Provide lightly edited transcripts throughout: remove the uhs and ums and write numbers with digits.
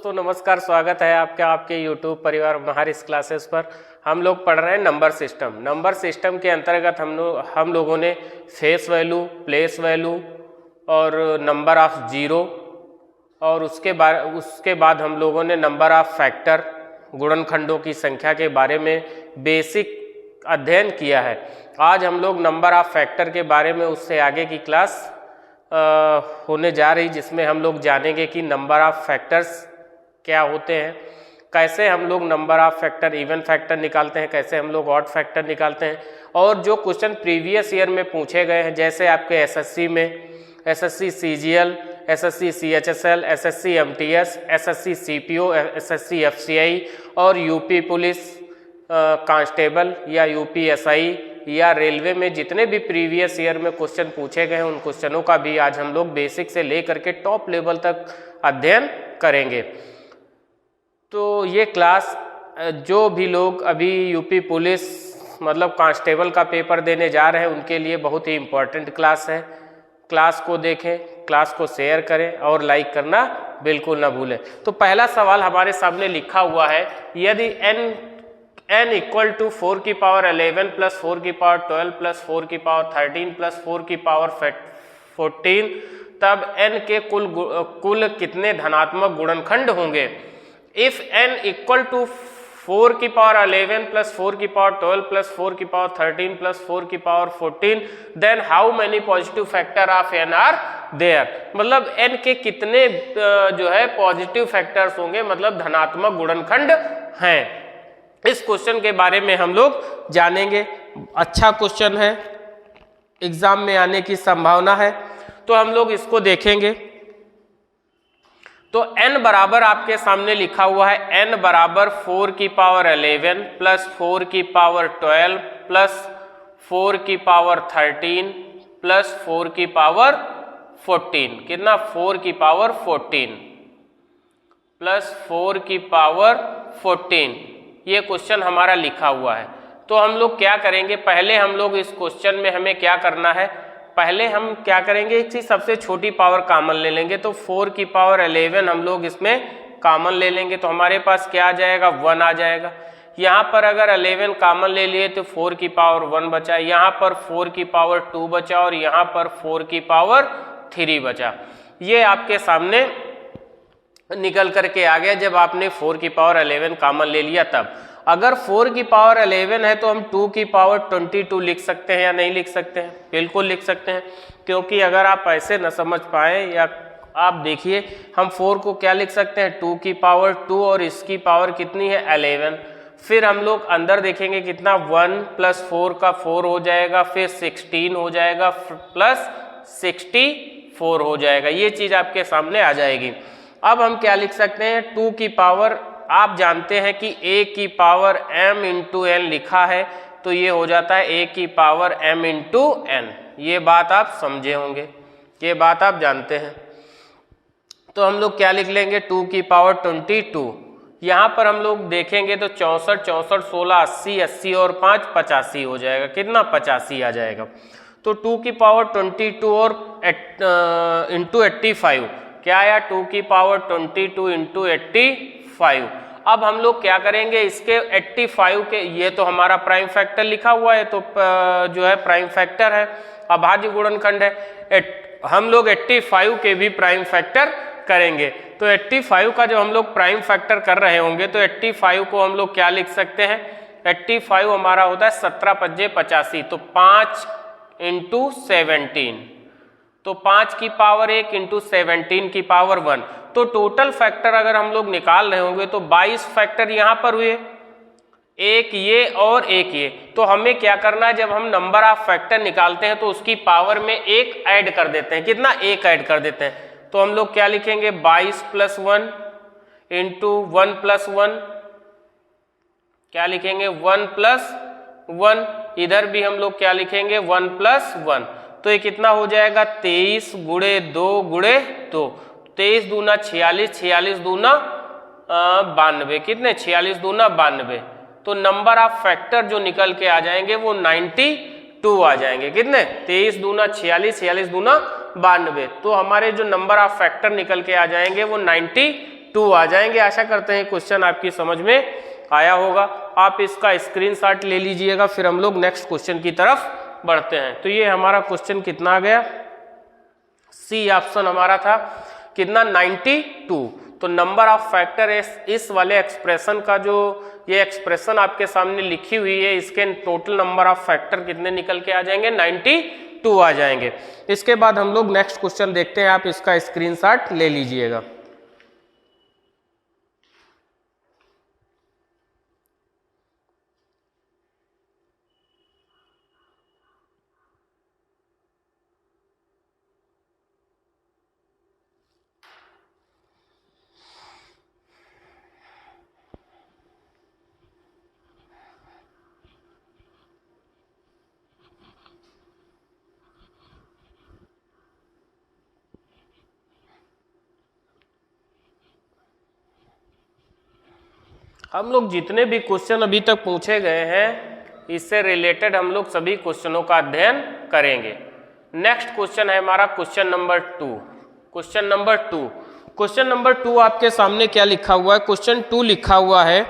दोस्तों नमस्कार, स्वागत है आपका आपके YouTube परिवार महारिस क्लासेस पर। हम लोग पढ़ रहे हैं नंबर सिस्टम। नंबर सिस्टम के अंतर्गत हम लोगों ने फेस वैल्यू, प्लेस वैल्यू और नंबर ऑफ जीरो और उसके बाद हम लोगों ने नंबर ऑफ फैक्टर, गुणनखंडों की संख्या के बारे में बेसिक अध्ययन किया है। आज हम लोग नंबर ऑफ फैक्टर के बारे में उससे आगे की क्लास होने जा रही, जिसमें हम लोग जानेंगे कि नंबर ऑफ फैक्टर्स क्या होते हैं, कैसे हम लोग number of factor, even factor निकालते हैं, कैसे हम लोग ऑड फैक्टर निकालते हैं। और जो क्वेश्चन प्रीवियस ईयर में पूछे गए हैं, जैसे आपके एसएससी में SSC CGL, SSC CHSL, SSC MTS, SSC CPO, SSC FCI और यूपी पुलिस कांस्टेबल या यूपीएसआई या रेलवे में जितने भी प्रीवियस ईयर में क्वेश्चन पूछे गए हैं, उन क्वेश्चनों का भी आज हम लोग बेसिक से लेकर के टॉप लेवल तक अध्ययन करेंगे। तो ये क्लास जो भी लोग अभी यूपी पुलिस मतलब कांस्टेबल का पेपर देने जा रहे हैं, उनके लिए बहुत ही इम्पोर्टेंट क्लास है। क्लास को देखें, क्लास को शेयर करें और लाइक करना बिल्कुल ना भूलें। तो पहला सवाल हमारे सामने लिखा हुआ है, यदि n इक्वल टू 4 की पावर 11 प्लस 4 की पावर 12 प्लस 4 की पावर 13 प्लस 4 की पावर 14, तब n के कुल कितने धनात्मक गुणनखंड होंगे। इफ n इक्वल टू 4 की पावर 11 प्लस 4 की पावर 12 प्लस 4 की पावर 13 प्लस 4 की power 14, then how many positive factor of n are there. मतलब n के कितने जो है पॉजिटिव फैक्टर्स होंगे, मतलब धनात्मक गुणनखंड हैं। इस क्वेश्चन के बारे में हम लोग जानेंगे। अच्छा क्वेश्चन है, एग्जाम में आने की संभावना है, तो हम लोग इसको देखेंगे। तो n बराबर आपके सामने लिखा हुआ है, n बराबर 4 की पावर 11 प्लस 4 की पावर 12 प्लस 4 की पावर 13 प्लस 4 की पावर 14। कितना? 4 की पावर 14 प्लस 4 की पावर 14। ये क्वेश्चन हमारा लिखा हुआ है। तो हम लोग क्या करेंगे, पहले हम लोग इस क्वेश्चन में हमें क्या करना है, पहले हम क्या करेंगे, एक चीज सबसे छोटी पावर कॉमन ले लेंगे। तो 4 की पावर 11 हम लोग इसमें कॉमन ले लेंगे, तो हमारे पास क्या आ जाएगा, 1 आ जाएगा। यहाँ पर अगर 11 कॉमन ले लिए तो 4 की पावर 1 बचा, यहाँ पर 4 की पावर 2 बचा और यहाँ पर 4 की पावर 3 बचा। ये आपके सामने निकल करके आ गया जब आपने 4 की पावर 11 कॉमन ले लिया। तब अगर 4 की पावर 11 है तो हम 2 की पावर 22 लिख सकते हैं या नहीं लिख सकते हैं? बिल्कुल लिख सकते हैं, क्योंकि अगर आप ऐसे न समझ पाए, या आप देखिए हम 4 को क्या लिख सकते हैं, 2 की पावर 2 और इसकी पावर कितनी है, 11। फिर हम लोग अंदर देखेंगे कितना, 1 प्लस 4 का 4 हो जाएगा, फिर 16 हो जाएगा प्लस 64 हो जाएगा। ये चीज आपके सामने आ जाएगी। अब हम क्या लिख सकते हैं, 2 की पावर, आप जानते हैं कि a की पावर m इंटू n लिखा है, तो ये हो जाता है a की पावर m इंटू n। ये बात आप समझे होंगे, ये बात आप जानते हैं। तो हम लोग क्या लिख लेंगे, 2 की पावर 22। यहाँ पर हम लोग देखेंगे तो 64, 64, 16, 80, 80 और 5 85 हो जाएगा। कितना? 85 आ जाएगा। तो 2 की पावर 22 और इंटू 85 क्या आया, 2 की पावर 22 इंटू 85। अब हम लोग क्या करेंगे, इसके 85 के, ये तो हमारा प्राइम फैक्टर लिखा हुआ है, तो जो है प्राइम फैक्टर है, अभाज्य गुणनखंड है। हम लोग 85 के भी प्राइम फैक्टर करेंगे। तो 85 का जब हम लोग प्राइम फैक्टर कर रहे होंगे तो 85 को हम लोग क्या लिख सकते हैं, 85 हमारा होता है 17 पज्जे 85, तो 5 इंटू 17, तो 5 की पावर 1 इंटू 17 की पावर 1। तो टोटल फैक्टर अगर हम लोग निकाल रहे होंगे तो 22 फैक्टर यहाँ पर हुए, एक ये और एक ये। तो हमें क्या करना है, जब हम नंबर ऑफ फैक्टर निकालते हैं तो उसकी पावर में 1 ऐड कर देते हैं। कितना? 1 ऐड कर देते हैं। तो हम लोग क्या लिखेंगे, 22 प्लस 1 इंटू 1 प्लस 1, क्या लिखेंगे, 1 प्लस 1। इधर भी हम लोग क्या लिखेंगे, 1 प्लस 1। तो ये कितना हो जाएगा, 23 गुणे 2 गुणे 2, 23 दूना 46, 46 दूना 92। कितने? 46 दूना 92। तो नंबर ऑफ फैक्टर जो निकल के आ जाएंगे वो 92 आ जाएंगे। कितने? 23 दूना 46, 46 दूना 92। तो हमारे जो नंबर ऑफ फैक्टर निकल के आ जाएंगे वो 92 92 आ जाएंगे। आशा करते हैं क्वेश्चन आपकी समझ में आया होगा। आप इसका स्क्रीनशॉट ले लीजिएगा, फिर हम लोग नेक्स्ट क्वेश्चन की तरफ बढ़ते हैं। तो ये हमारा क्वेश्चन कितना आ गया, सी ऑप्शन हमारा था कितना, 92। तो नंबर ऑफ फैक्टर इस वाले एक्सप्रेशन का जो ये एक्सप्रेशन आपके सामने लिखी हुई है, इसके टोटल नंबर ऑफ फैक्टर कितने निकल के आ जाएंगे, 92 आ जाएंगे। इसके बाद हम लोग नेक्स्ट क्वेश्चन देखते हैं, आप इसका स्क्रीनशॉट ले लीजिएगा। हम लोग जितने भी क्वेश्चन अभी तक पूछे गए हैं, इससे रिलेटेड हम लोग सभी क्वेश्चनों का अध्ययन करेंगे। नेक्स्ट क्वेश्चन है हमारा क्वेश्चन नंबर 2। क्वेश्चन नंबर 2 आपके सामने क्या लिखा हुआ है, क्वेश्चन 2 लिखा हुआ है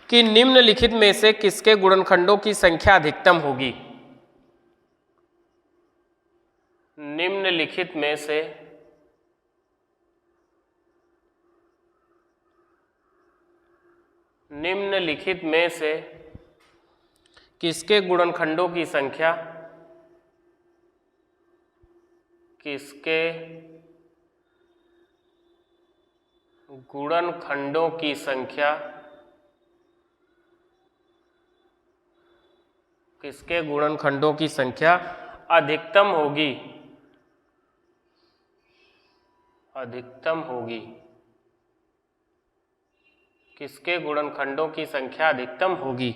कि निम्नलिखित में से किसके गुणनखंडों की संख्या अधिकतम होगी। निम्नलिखित में से किसके गुणनखंडों की संख्या, किसके गुणनखंडों की संख्या, किसके गुणनखंडों की संख्या अधिकतम होगी, किसके गुणनखंडों की संख्या अधिकतम होगी।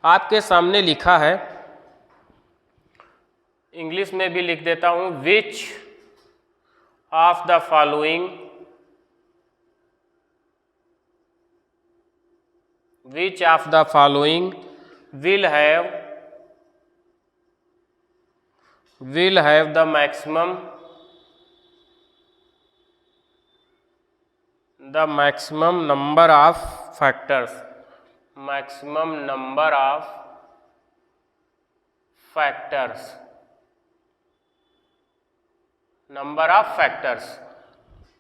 आपके सामने लिखा है, इंग्लिश में भी लिख देता हूं, which of the following will have the maximum number of factors,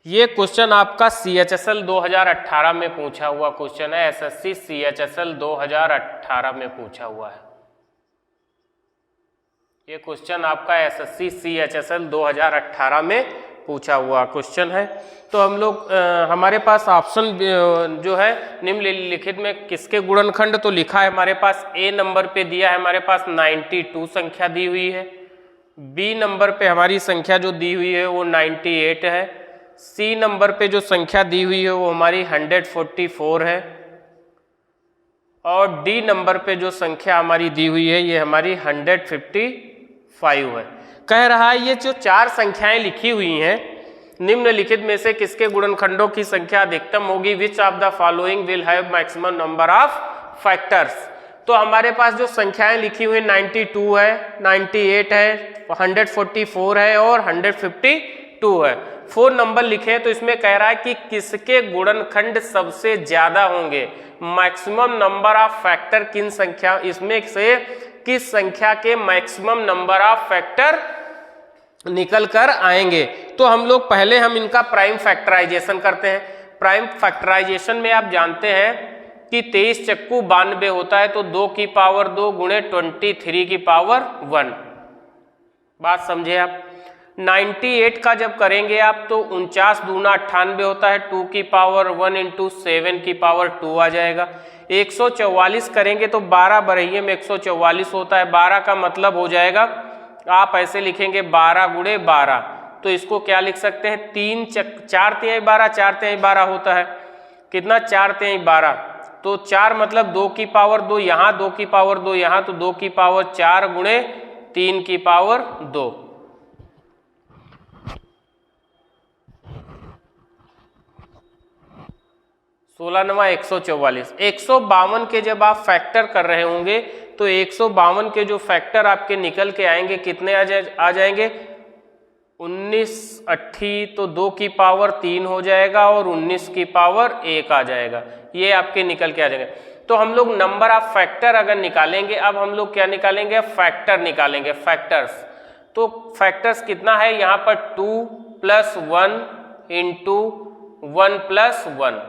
ये क्वेश्चन आपका CHSL 2018 में पूछा हुआ क्वेश्चन है, SSC CHSL 2018 में पूछा हुआ है। ये क्वेश्चन आपका SSC CHSL 2018 में पूछा हुआ क्वेश्चन है। तो हम लोग हमारे पास ऑप्शन जो है निम्नलिखित में किसके गुणनखंड, तो लिखा है हमारे पास A नंबर पे दिया है, हमारे पास 92 संख्या दी हुई है। B नंबर पे हमारी संख्या जो दी हुई है वो 98 है। C नंबर पे जो संख्या दी हुई है वो हमारी 144 है। और D नंबर पे जो संख्या हमारी दी हुई है ये हमारी 155 है। कह रहा है ये जो 4 संख्याएं लिखी हुई हैं, निम्नलिखित में से किसके गुणनखंडों की संख्या अधिकतम होगी, which of the following will have maximum number of factors. तो हमारे पास जो संख्याएं लिखी हुई 92 है, 98 है, 144 है और 152 है। 4 नंबर लिखे हैं, तो इसमें कह रहा है कि किसके गुणनखंड सबसे ज्यादा होंगे, मैक्सिमम नंबर ऑफ फैक्टर किन संख्या, इसमें से किस संख्या के मैक्सिमम नंबर ऑफ फैक्टर निकल कर आएंगे। तो हम लोग पहले इनका प्राइम फैक्टराइजेशन करते हैं। प्राइम फैक्टराइजेशन में आप जानते हैं कि 23 चक्कू 92 होता है, तो 2 की पावर 2 गुणे 23 की पावर 1। बात समझे आप। 98 का जब करेंगे आप तो 49 दूना 98 होता है, 2 की पावर 1 इंटू 7 की पावर 2 आ जाएगा। 144 करेंगे तो 12 बरहिए में 144 होता है। 12 का मतलब हो जाएगा, आप ऐसे लिखेंगे 12 गुणे 12, तो इसको क्या लिख सकते हैं, 4 तिहाई 12, 4 तिहाई 12 होता है, कितना 4 तिहाई 12, तो 4 मतलब 2 की पावर 2 यहाँ, 2 की पावर 2 यहाँ, तो 2 की पावर 4 गुणे 3 की पावर 2। 16 नवा 144। 152 के जब आप फैक्टर कर रहे होंगे तो 152 के जो फैक्टर आपके निकल के आएंगे कितने आ जाएंगे, 19 8 तो 2 की पावर 3 हो जाएगा और 19 की पावर 1 आ जाएगा, ये आपके निकल के आ जाएंगे। तो हम लोग नंबर ऑफ फैक्टर अगर निकालेंगे, अब हम लोग क्या निकालेंगे, फैक्टर निकालेंगे, फैक्टर्स। तो फैक्टर्स कितना है यहाँ पर 2 + 1 × 1 + 1,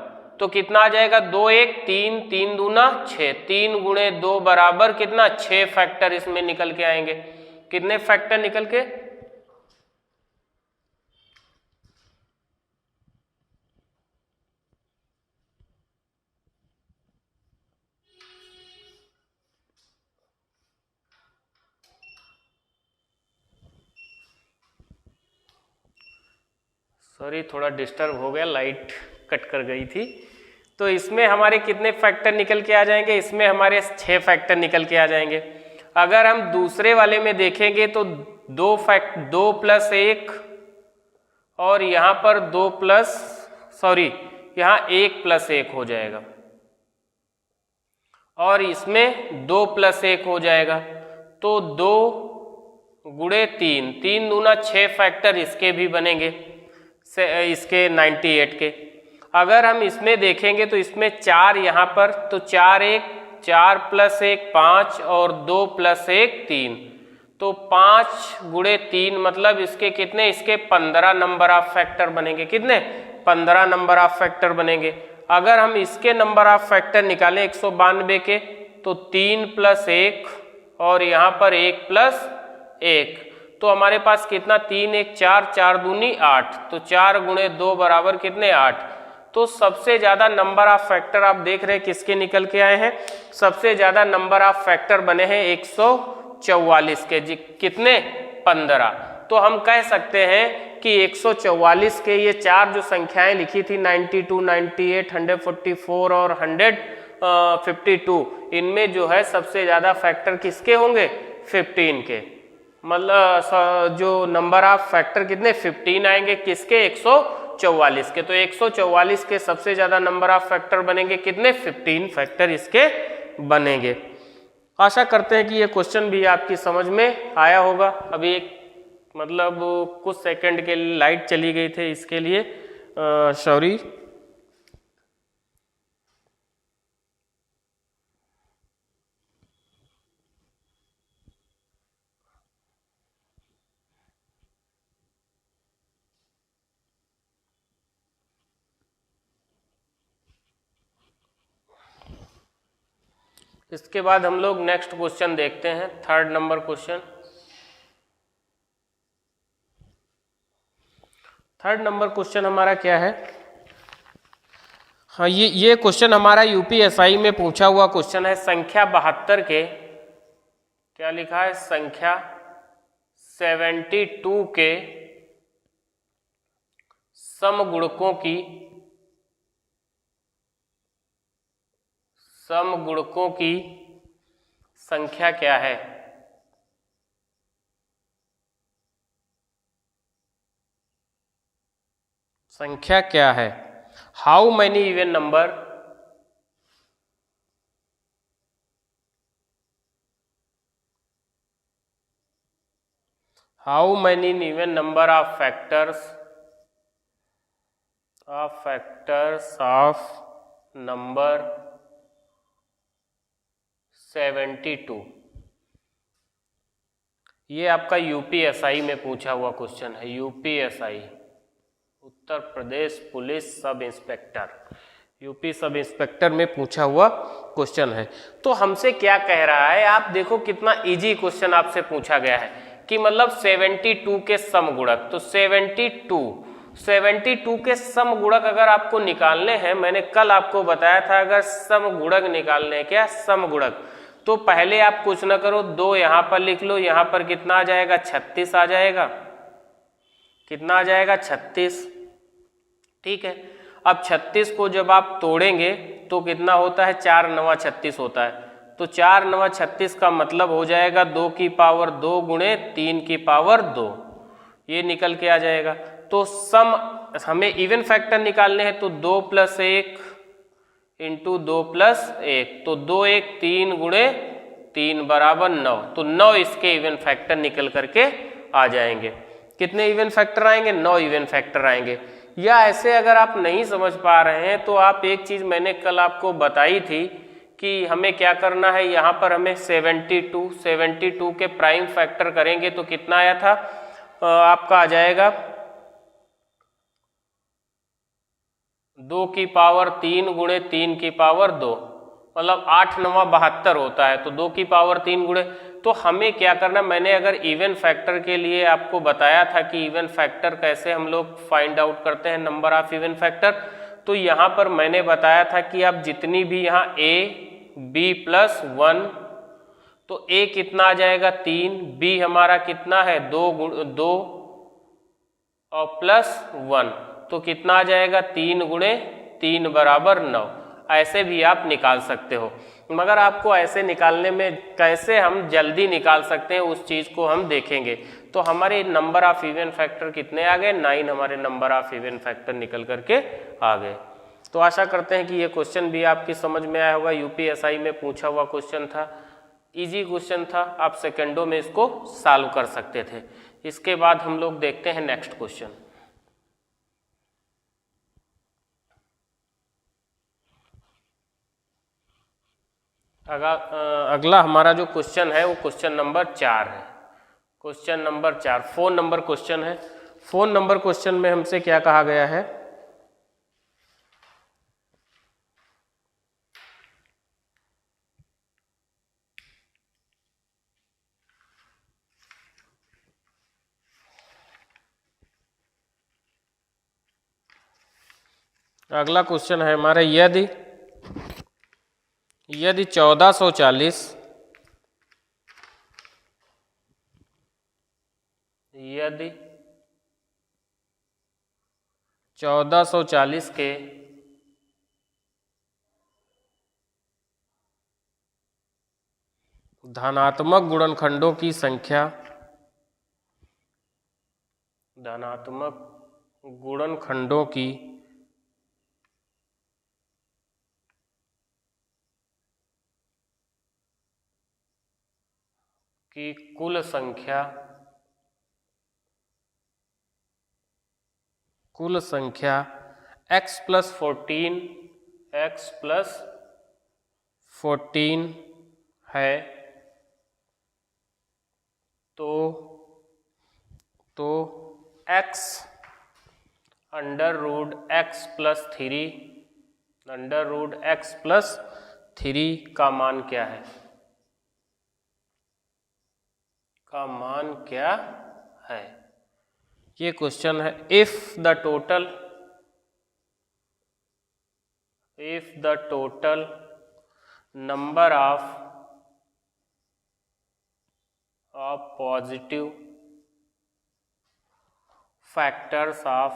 तो कितना आ जाएगा 2 1 3 3 दूना 6, 3 × 2 बराबर कितना 6 फैक्टर इसमें निकल के आएंगे। कितने फैक्टर निकल के, सॉरी थोड़ा डिस्टर्ब हो गया, लाइट कट कर गई थी। तो इसमें हमारे कितने फैक्टर निकल के आ जाएंगे, इसमें हमारे 6 फैक्टर निकल के आ जाएंगे। अगर हम दूसरे वाले में देखेंगे तो 2 + 1 और यहाँ पर यहाँ 1 + 1 हो जाएगा और इसमें 2 + 1 हो जाएगा, तो 2 × 3 3 दूना 6 फैक्टर इसके भी बनेंगे, इसके 98 के। अगर हम इसमें देखेंगे तो इसमें 4 यहाँ पर, तो 4 + 1 5 और 2 + 1 3, तो 5 × 3 मतलब इसके कितने, इसके 15 नंबर ऑफ फैक्टर बनेंगे। कितने, 15 नंबर ऑफ फैक्टर बनेंगे। अगर हम इसके नंबर ऑफ फैक्टर निकालें 192 के, तो 3 + 1 और यहाँ पर 1 + 1, तो हमारे पास कितना 3 1 4 4 दूनी 8, तो 4 × 2 बराबर कितने 8। तो सबसे ज्यादा नंबर ऑफ फैक्टर आप देख रहे हैं किसके निकल के आए हैं, सबसे ज्यादा नंबर ऑफ फैक्टर बने हैं 144 के, जी कितने 15। तो हम कह सकते हैं कि 144 के ये 4 जो संख्याएं लिखी थी 92 98 144 और 152, इनमें जो है सबसे ज्यादा फैक्टर किसके होंगे 15 के, मतलब जो नंबर ऑफ फैक्टर कितने 15 आएंगे किसके 144 के। तो 144 के सबसे ज्यादा नंबर ऑफ फैक्टर बनेंगे कितने 15 फैक्टर इसके बनेंगे। आशा करते हैं कि ये क्वेश्चन भी आपकी समझ में आया होगा। अभी एक मतलब कुछ सेकंड के लिए लाइट चली गई थी, इसके लिए सॉरी। इसके बाद हम लोग नेक्स्ट क्वेश्चन देखते हैं, 3rd number question. 3rd number question हमारा क्या है, हाँ ये क्वेश्चन हमारा यूपीएसआई में पूछा हुआ क्वेश्चन है। संख्या 72 के, क्या लिखा है, संख्या 72 के समगुणकों की संख्या क्या है। संख्या क्या है, how many even number of factors of number 72। ये आपका यूपीएसआई में पूछा हुआ क्वेश्चन है। UPSI, Uttar Pradesh police sub inspector, UP sub inspector में पूछा हुआ क्वेश्चन है। तो हमसे क्या कह रहा है, आप देखो कितना इजी क्वेश्चन आपसे पूछा गया है कि मतलब 72 के समगुणक। तो 72 के समगुणक अगर आपको निकालने हैं, मैंने कल आपको बताया था अगर समगुणक निकालने हैं, क्या समगुणक, तो पहले आप कुछ ना करो, 2 यहां पर लिख लो, यहां पर कितना आ जाएगा 36 आ जाएगा, कितना आ जाएगा 36, ठीक है। अब 36 को जब आप तोड़ेंगे तो कितना होता है 4 9 36 होता है, तो 4 9 36 का मतलब हो जाएगा 2 की पावर 2 गुणे 3 की पावर 2, ये निकल के आ जाएगा। तो सम हमें इवन फैक्टर निकालने हैं, तो 2 + 1 × 2 + 1, तो 2 1 3 गुणे 3 बराबर 9, तो 9 इसके इवन फैक्टर निकल करके आ जाएंगे। कितने इवन फैक्टर आएंगे? 9 इवन फैक्टर आएंगे। या ऐसे अगर आप नहीं समझ पा रहे हैं तो आप एक चीज मैंने कल आपको बताई थी कि हमें क्या करना है, यहाँ पर हमें 72 के प्राइम फैक्टर करेंगे तो कितना आया था आपका आ जाएगा 2 की पावर 3 गुणे 3 की पावर 2, मतलब 8 9 72 होता है। तो 2 की पावर 3 गुणे, तो हमें क्या करना, मैंने अगर इवन फैक्टर के लिए आपको बताया था कि इवन फैक्टर कैसे हम लोग फाइंड आउट करते हैं, नंबर ऑफ इवन फैक्टर। तो यहाँ पर मैंने बताया था कि आप जितनी भी यहाँ a b प्लस 1, तो a कितना आ जाएगा 3, b हमारा कितना है 2 और प्लस 1, तो कितना आ जाएगा 3 गुणे 3 बराबर 9। ऐसे भी आप निकाल सकते हो, मगर आपको ऐसे निकालने में कैसे हम जल्दी निकाल सकते हैं उस चीज को हम देखेंगे। तो हमारे नंबर ऑफ इवन फैक्टर कितने आ गए? 9 हमारे नंबर ऑफ इवन फैक्टर निकल करके आ गए। तो आशा करते हैं कि ये क्वेश्चन भी आपकी समझ में आया होगा। यूपीएसआई में पूछा हुआ क्वेश्चन था, इजी क्वेश्चन था, आप सेकेंडों में इसको सॉल्व कर सकते थे। इसके बाद हम लोग देखते हैं नेक्स्ट क्वेश्चन। अगला हमारा जो क्वेश्चन है वो क्वेश्चन नंबर 4 है। क्वेश्चन नंबर 4 4 नंबर क्वेश्चन है। 4 नंबर क्वेश्चन में हमसे क्या कहा गया है, अगला क्वेश्चन है हमारा यदि 1440 यदि 1440 के धनात्मक गुणनखंडों की संख्या, धनात्मक गुणनखंडों की कुल संख्या x प्लस 14 है, तो x under root x plus 3 का मान क्या है? ये क्वेश्चन है। If the total number of positive factors of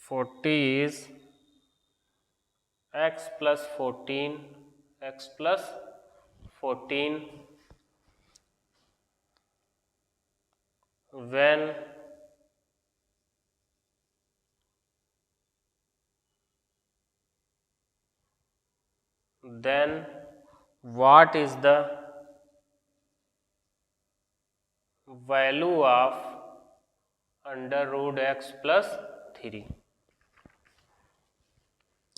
40 is x plus 14 when then what is the value of under root x plus 3?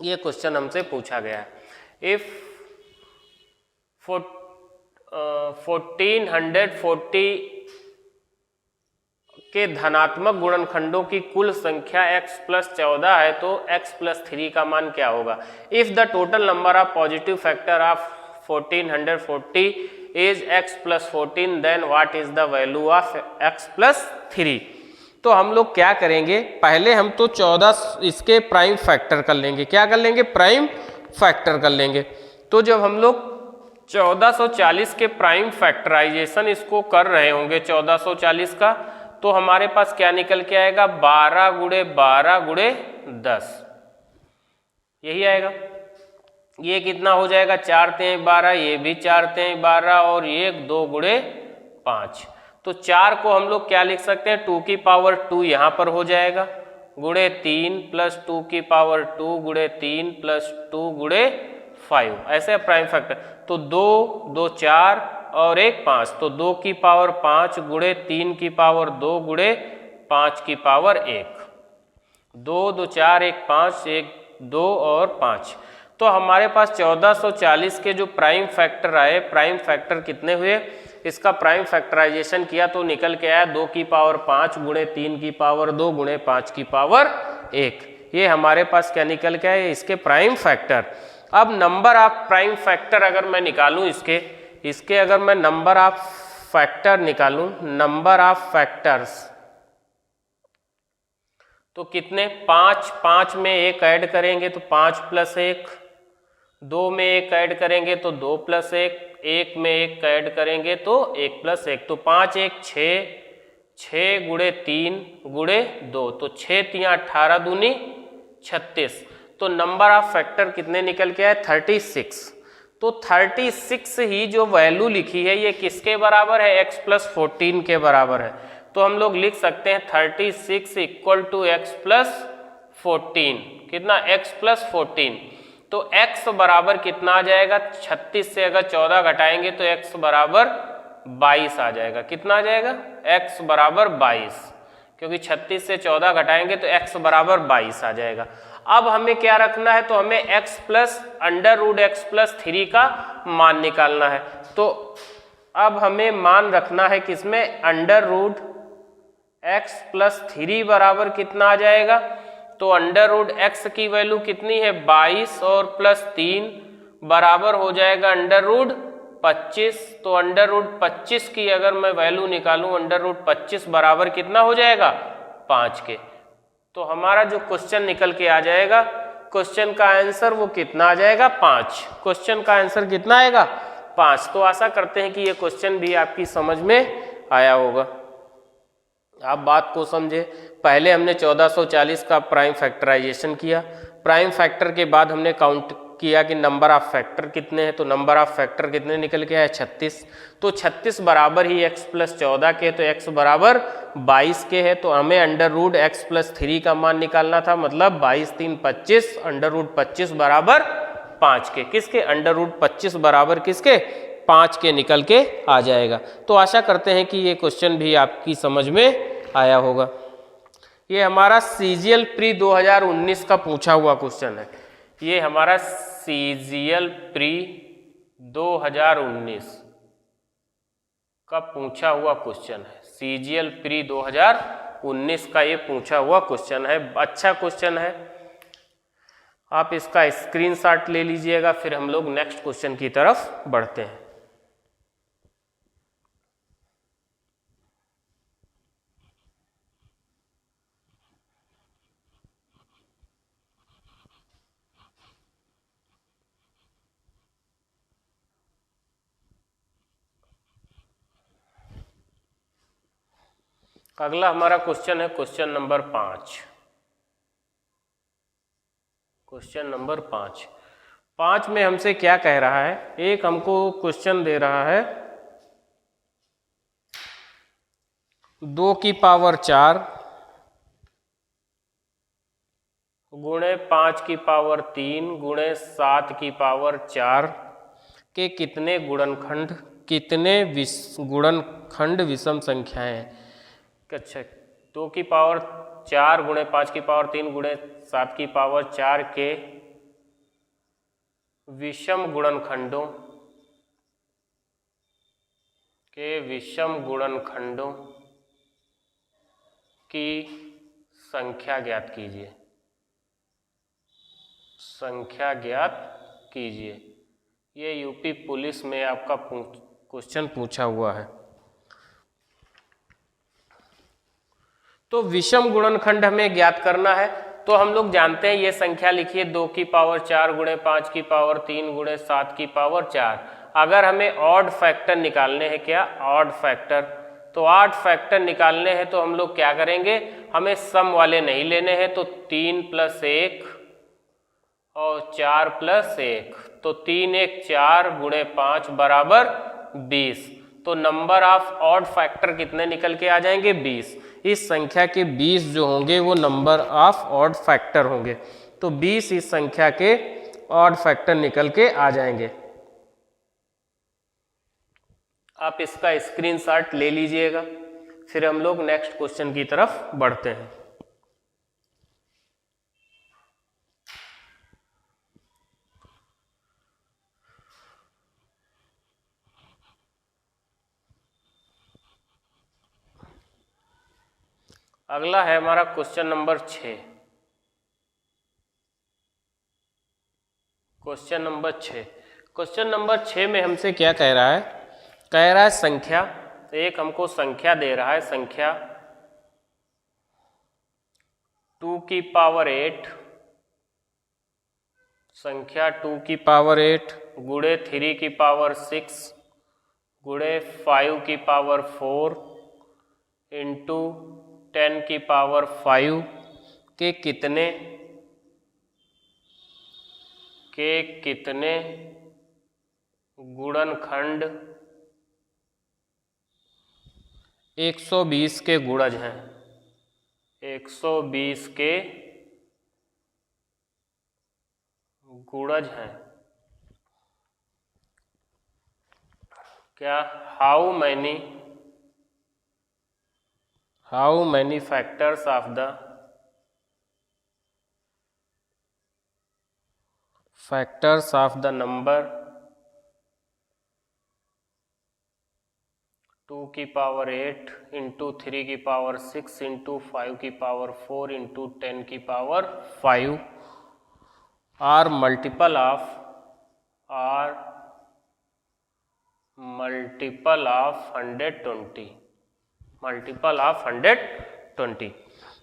ये क्वेश्चन हमसे पूछा गया है। इफ 1440 के धनात्मक गुणनखंडों की कुल संख्या x प्लस 14 है तो x प्लस 3 का मान क्या होगा? If the total number of positive factor of 1440 is x plus 14 then what is the value of x plus 3? तो हम लोग क्या करेंगे, पहले हम तो 14 इसके प्राइम फैक्टर कर लेंगे। क्या कर लेंगे? प्राइम फैक्टर कर लेंगे। तो जब हम लोग 1440 के प्राइम फैक्टराइजेशन इसको कर रहे होंगे 1440 का, तो हमारे पास क्या निकल के आएगा? 12 गुणे 12 गुणे 10, यही आएगा। ये कितना हो जाएगा? 4 तें 12, ये भी 4 तें 12 और ये 2 गुणे 5। तो 4 को हम लोग क्या लिख सकते हैं? 2 की पावर 2 यहाँ पर हो जाएगा, गुणे 3 प्लस 2 की पावर 2 गुणे 3 प्लस 2 गुणे 5, ऐसे प्राइम फैक्टर। तो 2 2 4 और 1 5, तो 2 की पावर 5 गुणे 3 की पावर 2 गुणे 5 की पावर 1, 2 2 4 1 5 1 2 और 5। तो हमारे पास 1440 के जो प्राइम फैक्टर आए, प्राइम फैक्टर कितने हुए, इसका प्राइम फैक्टराइजेशन किया तो निकल के आया 2 की पावर 5 गुणे 3 की पावर 2 गुणे 5 की पावर 1। ये हमारे पास क्या निकल के आए, इसके प्राइम फैक्टर। अब नंबर ऑफ प्राइम फैक्टर अगर मैं निकालूं इसके अगर मैं नंबर ऑफ फैक्टर निकालूं, नंबर ऑफ फैक्टर्स, तो कितने, 5, 5 में 1 ऐड करेंगे तो 5 + 1, 2 में 1 ऐड करेंगे तो 2 + 1, 1 में 1 ऐड करेंगे तो 1 + 1, तो 5 1 6, 6 गुणे 3 गुणे 2, तो 6 3 18 दूनी 36, तो नंबर ऑफ फैक्टर कितने निकल के आए, 36। तो 36 ही जो वैल्यू लिखी है ये किसके बराबर है, x + 14 के बराबर है। तो हम लोग लिख सकते हैं 36 = x + 14, कितना, x + 14, तो x बराबर कितना आ जाएगा, 36 से अगर 14 घटाएंगे तो x बराबर 22 आ जाएगा। कितना आ जाएगा, x बराबर 22, क्योंकि 36 से 14 घटाएंगे तो x बराबर 22 आ जाएगा। अब हमें क्या रखना है, तो हमें x + √x + 3 का मान निकालना है। तो अब हमें मान रखना है किसमें, √x + 3 बराबर कितना आ जाएगा, तो √x की वैल्यू कितनी है, 22 और +3 बराबर हो जाएगा √25, तो √25 की अगर मैं वैल्यू निकालूं, √25 बराबर कितना हो जाएगा, 5 के। तो हमारा जो क्वेश्चन निकल के आ जाएगा, क्वेश्चन का आंसर वो कितना आ जाएगा, 5। क्वेश्चन का आंसर कितना आएगा, 5। तो आशा करते हैं कि ये क्वेश्चन भी आपकी समझ में आया होगा, आप बात को समझे। पहले हमने 1440 का प्राइम फैक्टराइजेशन किया, प्राइम फैक्टर के बाद हमने काउंट किया कि नंबर ऑफ फैक्टर कितने हैं, तो नंबर ऑफ फैक्टर कितने निकल के आए, 36। तो 36 बराबर ही x + 14 के, तो x बराबर 22 के है, तो हमें √x + 3 का मान निकालना था, मतलब 22 3 25, √25 बराबर 5 के, किसके, √25 बराबर किसके, 5 के निकल के आ जाएगा। तो आशा करते हैं कि ये क्वेश्चन भी आपकी समझ में आया होगा। ये हमारा CGL प्री 2019 का पूछा हुआ क्वेश्चन है, ये हमारा CGL प्री 2019 का पूछा हुआ क्वेश्चन है, CGL प्री 2019 का ये पूछा हुआ क्वेश्चन है। अच्छा क्वेश्चन है, आप इसका स्क्रीनशॉट ले लीजिएगा, फिर हम लोग नेक्स्ट क्वेश्चन की तरफ बढ़ते हैं। अगला हमारा क्वेश्चन है क्वेश्चन नंबर 5। क्वेश्चन नंबर 5 में हमसे क्या कह रहा है, एक हमको क्वेश्चन दे रहा है 2 की पावर 4 गुणे 5 की पावर 3 गुणे 7 की पावर 4 के कितने गुणनखंड विषम संख्याएं हैं। अच्छा, 2 की पावर 4 गुणे 5 की पावर 3 गुणे 7 की पावर 4 के विषम गुणनखंडों की संख्या ज्ञात कीजिए। ये यूपी पुलिस में आपका क्वेश्चन पूछा हुआ है। तो विषम गुणनखंड हमें ज्ञात करना है, तो हम लोग जानते हैं ये संख्या लिखिए 2 की पावर 4 गुणे 5 की पावर 3 गुणे 7 की पावर 4। अगर हमें ऑड फैक्टर निकालने हैं, क्या, ऑड फैक्टर, तो ऑड फैक्टर निकालने हैं तो हम लोग क्या करेंगे, हमें सम वाले नहीं लेने हैं, तो 3 + 1 और 4 + 1, तो 3 1 4 गुणे 5 बराबर 20। तो नंबर ऑफ ऑड फैक्टर कितने निकल के आ जाएंगे, 20। इस संख्या के 20 जो होंगे वो नंबर ऑफ ऑड फैक्टर होंगे, तो 20 इस संख्या के ऑड फैक्टर निकल के आ जाएंगे। आप इसका स्क्रीनशॉट ले लीजिएगा, फिर हम लोग नेक्स्ट क्वेश्चन की तरफ बढ़ते हैं। अगला है हमारा क्वेश्चन नंबर 6। क्वेश्चन नंबर 6 में हमसे क्या कह रहा है? कह रहा है संख्या, तो एक हमको संख्या दे रहा है, संख्या 2 की पावर 8, संख्या 2 की पावर 8 गुणे 3 की पावर 6 गुणे 5 की पावर 4 इंटू 10 की पावर 5 के कितने गुणनखंड 120 के गुणज हैं, 120 के गुणज हैं। क्या? How many factors of the number 2 की पावर 8 इंटू 3 की पावर 6 इंटू 5 की पावर 4 इंटू 10 की पावर 5 आर मल्टीपल ऑफ 120।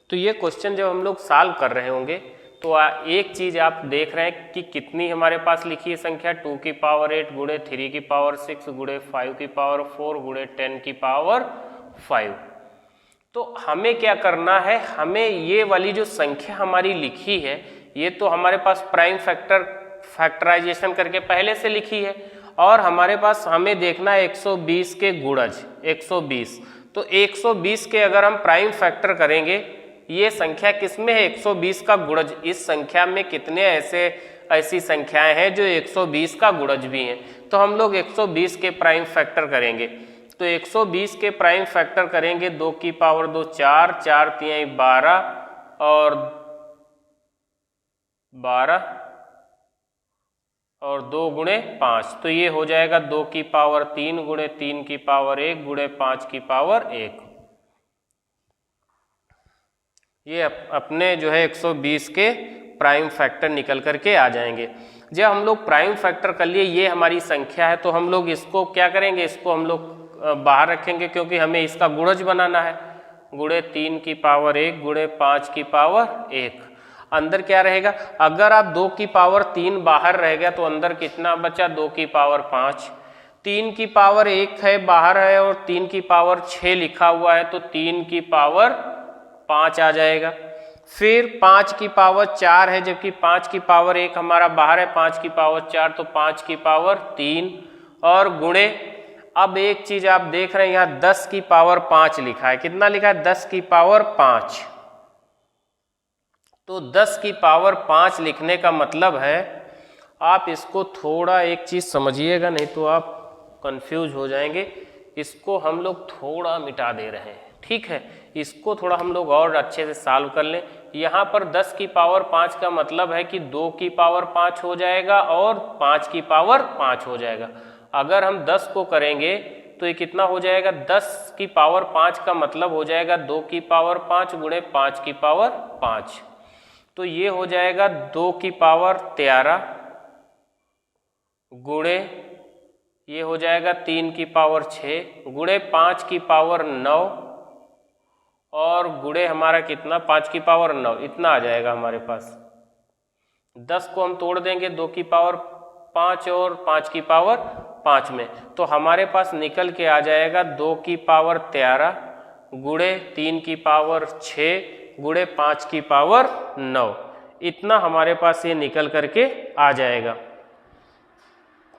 तो ये क्वेश्चन जब हम लोग सॉल्व कर रहे होंगे तो एक चीज आप देख रहे हैं कि कितनी हमारे पास लिखी है संख्या 2 की पावर 8 गुणे 3 की पावर 6 गुणे 5 की पावर 4 गुणे 10 की पावर 5। तो हमें क्या करना है? हमें ये वाली जो संख्या हमारी लिखी है, ये तो हमारे पास प्राइम फैक्टराइजेशन करके पहले से लिखी है, और हमारे पास हमें देखना है 120 के गुणज 120। तो 120 के अगर हम प्राइम फैक्टर करेंगे, ये संख्या किसमें है? 120 का गुणज। इस संख्या में कितने ऐसी संख्याएं हैं जो 120 का गुणज भी हैं? तो हम लोग 120 के प्राइम फैक्टर करेंगे। तो 120 के प्राइम फैक्टर करेंगे 2 की पावर 2 4, 4 3 12 और 2 गुणे 5। तो ये हो जाएगा 2 की पावर 3 गुणे 3 की पावर 1 गुणे 5 की पावर 1। ये अपने जो है 120 के प्राइम फैक्टर निकल करके आ जाएंगे। जब हम लोग प्राइम फैक्टर कर लिए, ये हमारी संख्या है, तो हम लोग इसको क्या करेंगे? इसको हम लोग बाहर रखेंगे, क्योंकि हमें इसका गुणज बनाना है। गुणे 3 की पावर 1 गुणे 5 की पावर 1। अंदर क्या रहेगा? अगर आप 2 की पावर 3 बाहर रह गया तो अंदर कितना बचा? 2 की पावर 5। 3 की पावर 1 है बाहर है और 3 की पावर 6 लिखा हुआ है, तो 3 की पावर 5 आ जाएगा। फिर 5 की पावर 4 है, जबकि 5 की पावर 1 हमारा बाहर है, 5 की पावर 4 तो 5 की पावर 3 और गुणे, अब एक चीज आप देख रहे हैं यहाँ 10 की पावर 5 लिखा है। कितना लिखा है? 10 की पावर 5। तो 10 की पावर 5 लिखने का मतलब है, आप इसको थोड़ा एक चीज समझिएगा, नहीं तो आप कंफ्यूज हो जाएंगे। इसको हम लोग थोड़ा मिटा दे रहे हैं, ठीक है? इसको थोड़ा हम लोग और अच्छे से सॉल्व कर लें। यहाँ पर 10 की पावर 5 का मतलब है कि 2 की पावर 5 हो जाएगा और 5 की पावर 5 हो जाएगा। अगर हम 10 को करेंगे तो ये कितना हो जाएगा? 10 की पावर 5 का मतलब हो जाएगा 2 की पावर 5 गुणे 5 की पावर 5। तो ये हो जाएगा 2 की पावर 13 गुणे, ये हो जाएगा 3 की पावर 6 गुणे 5 की पावर 9 और गुणे हमारा कितना? 5 की पावर 9, इतना आ जाएगा हमारे पास। 10 को हम तोड़ देंगे 2 की पावर 5 और 5 की पावर 5 में, तो हमारे पास निकल के आ जाएगा 2 की पावर 13 गुणे 3 की पावर 6 गुणे 5 की पावर 9। इतना हमारे पास ये निकल करके आ जाएगा।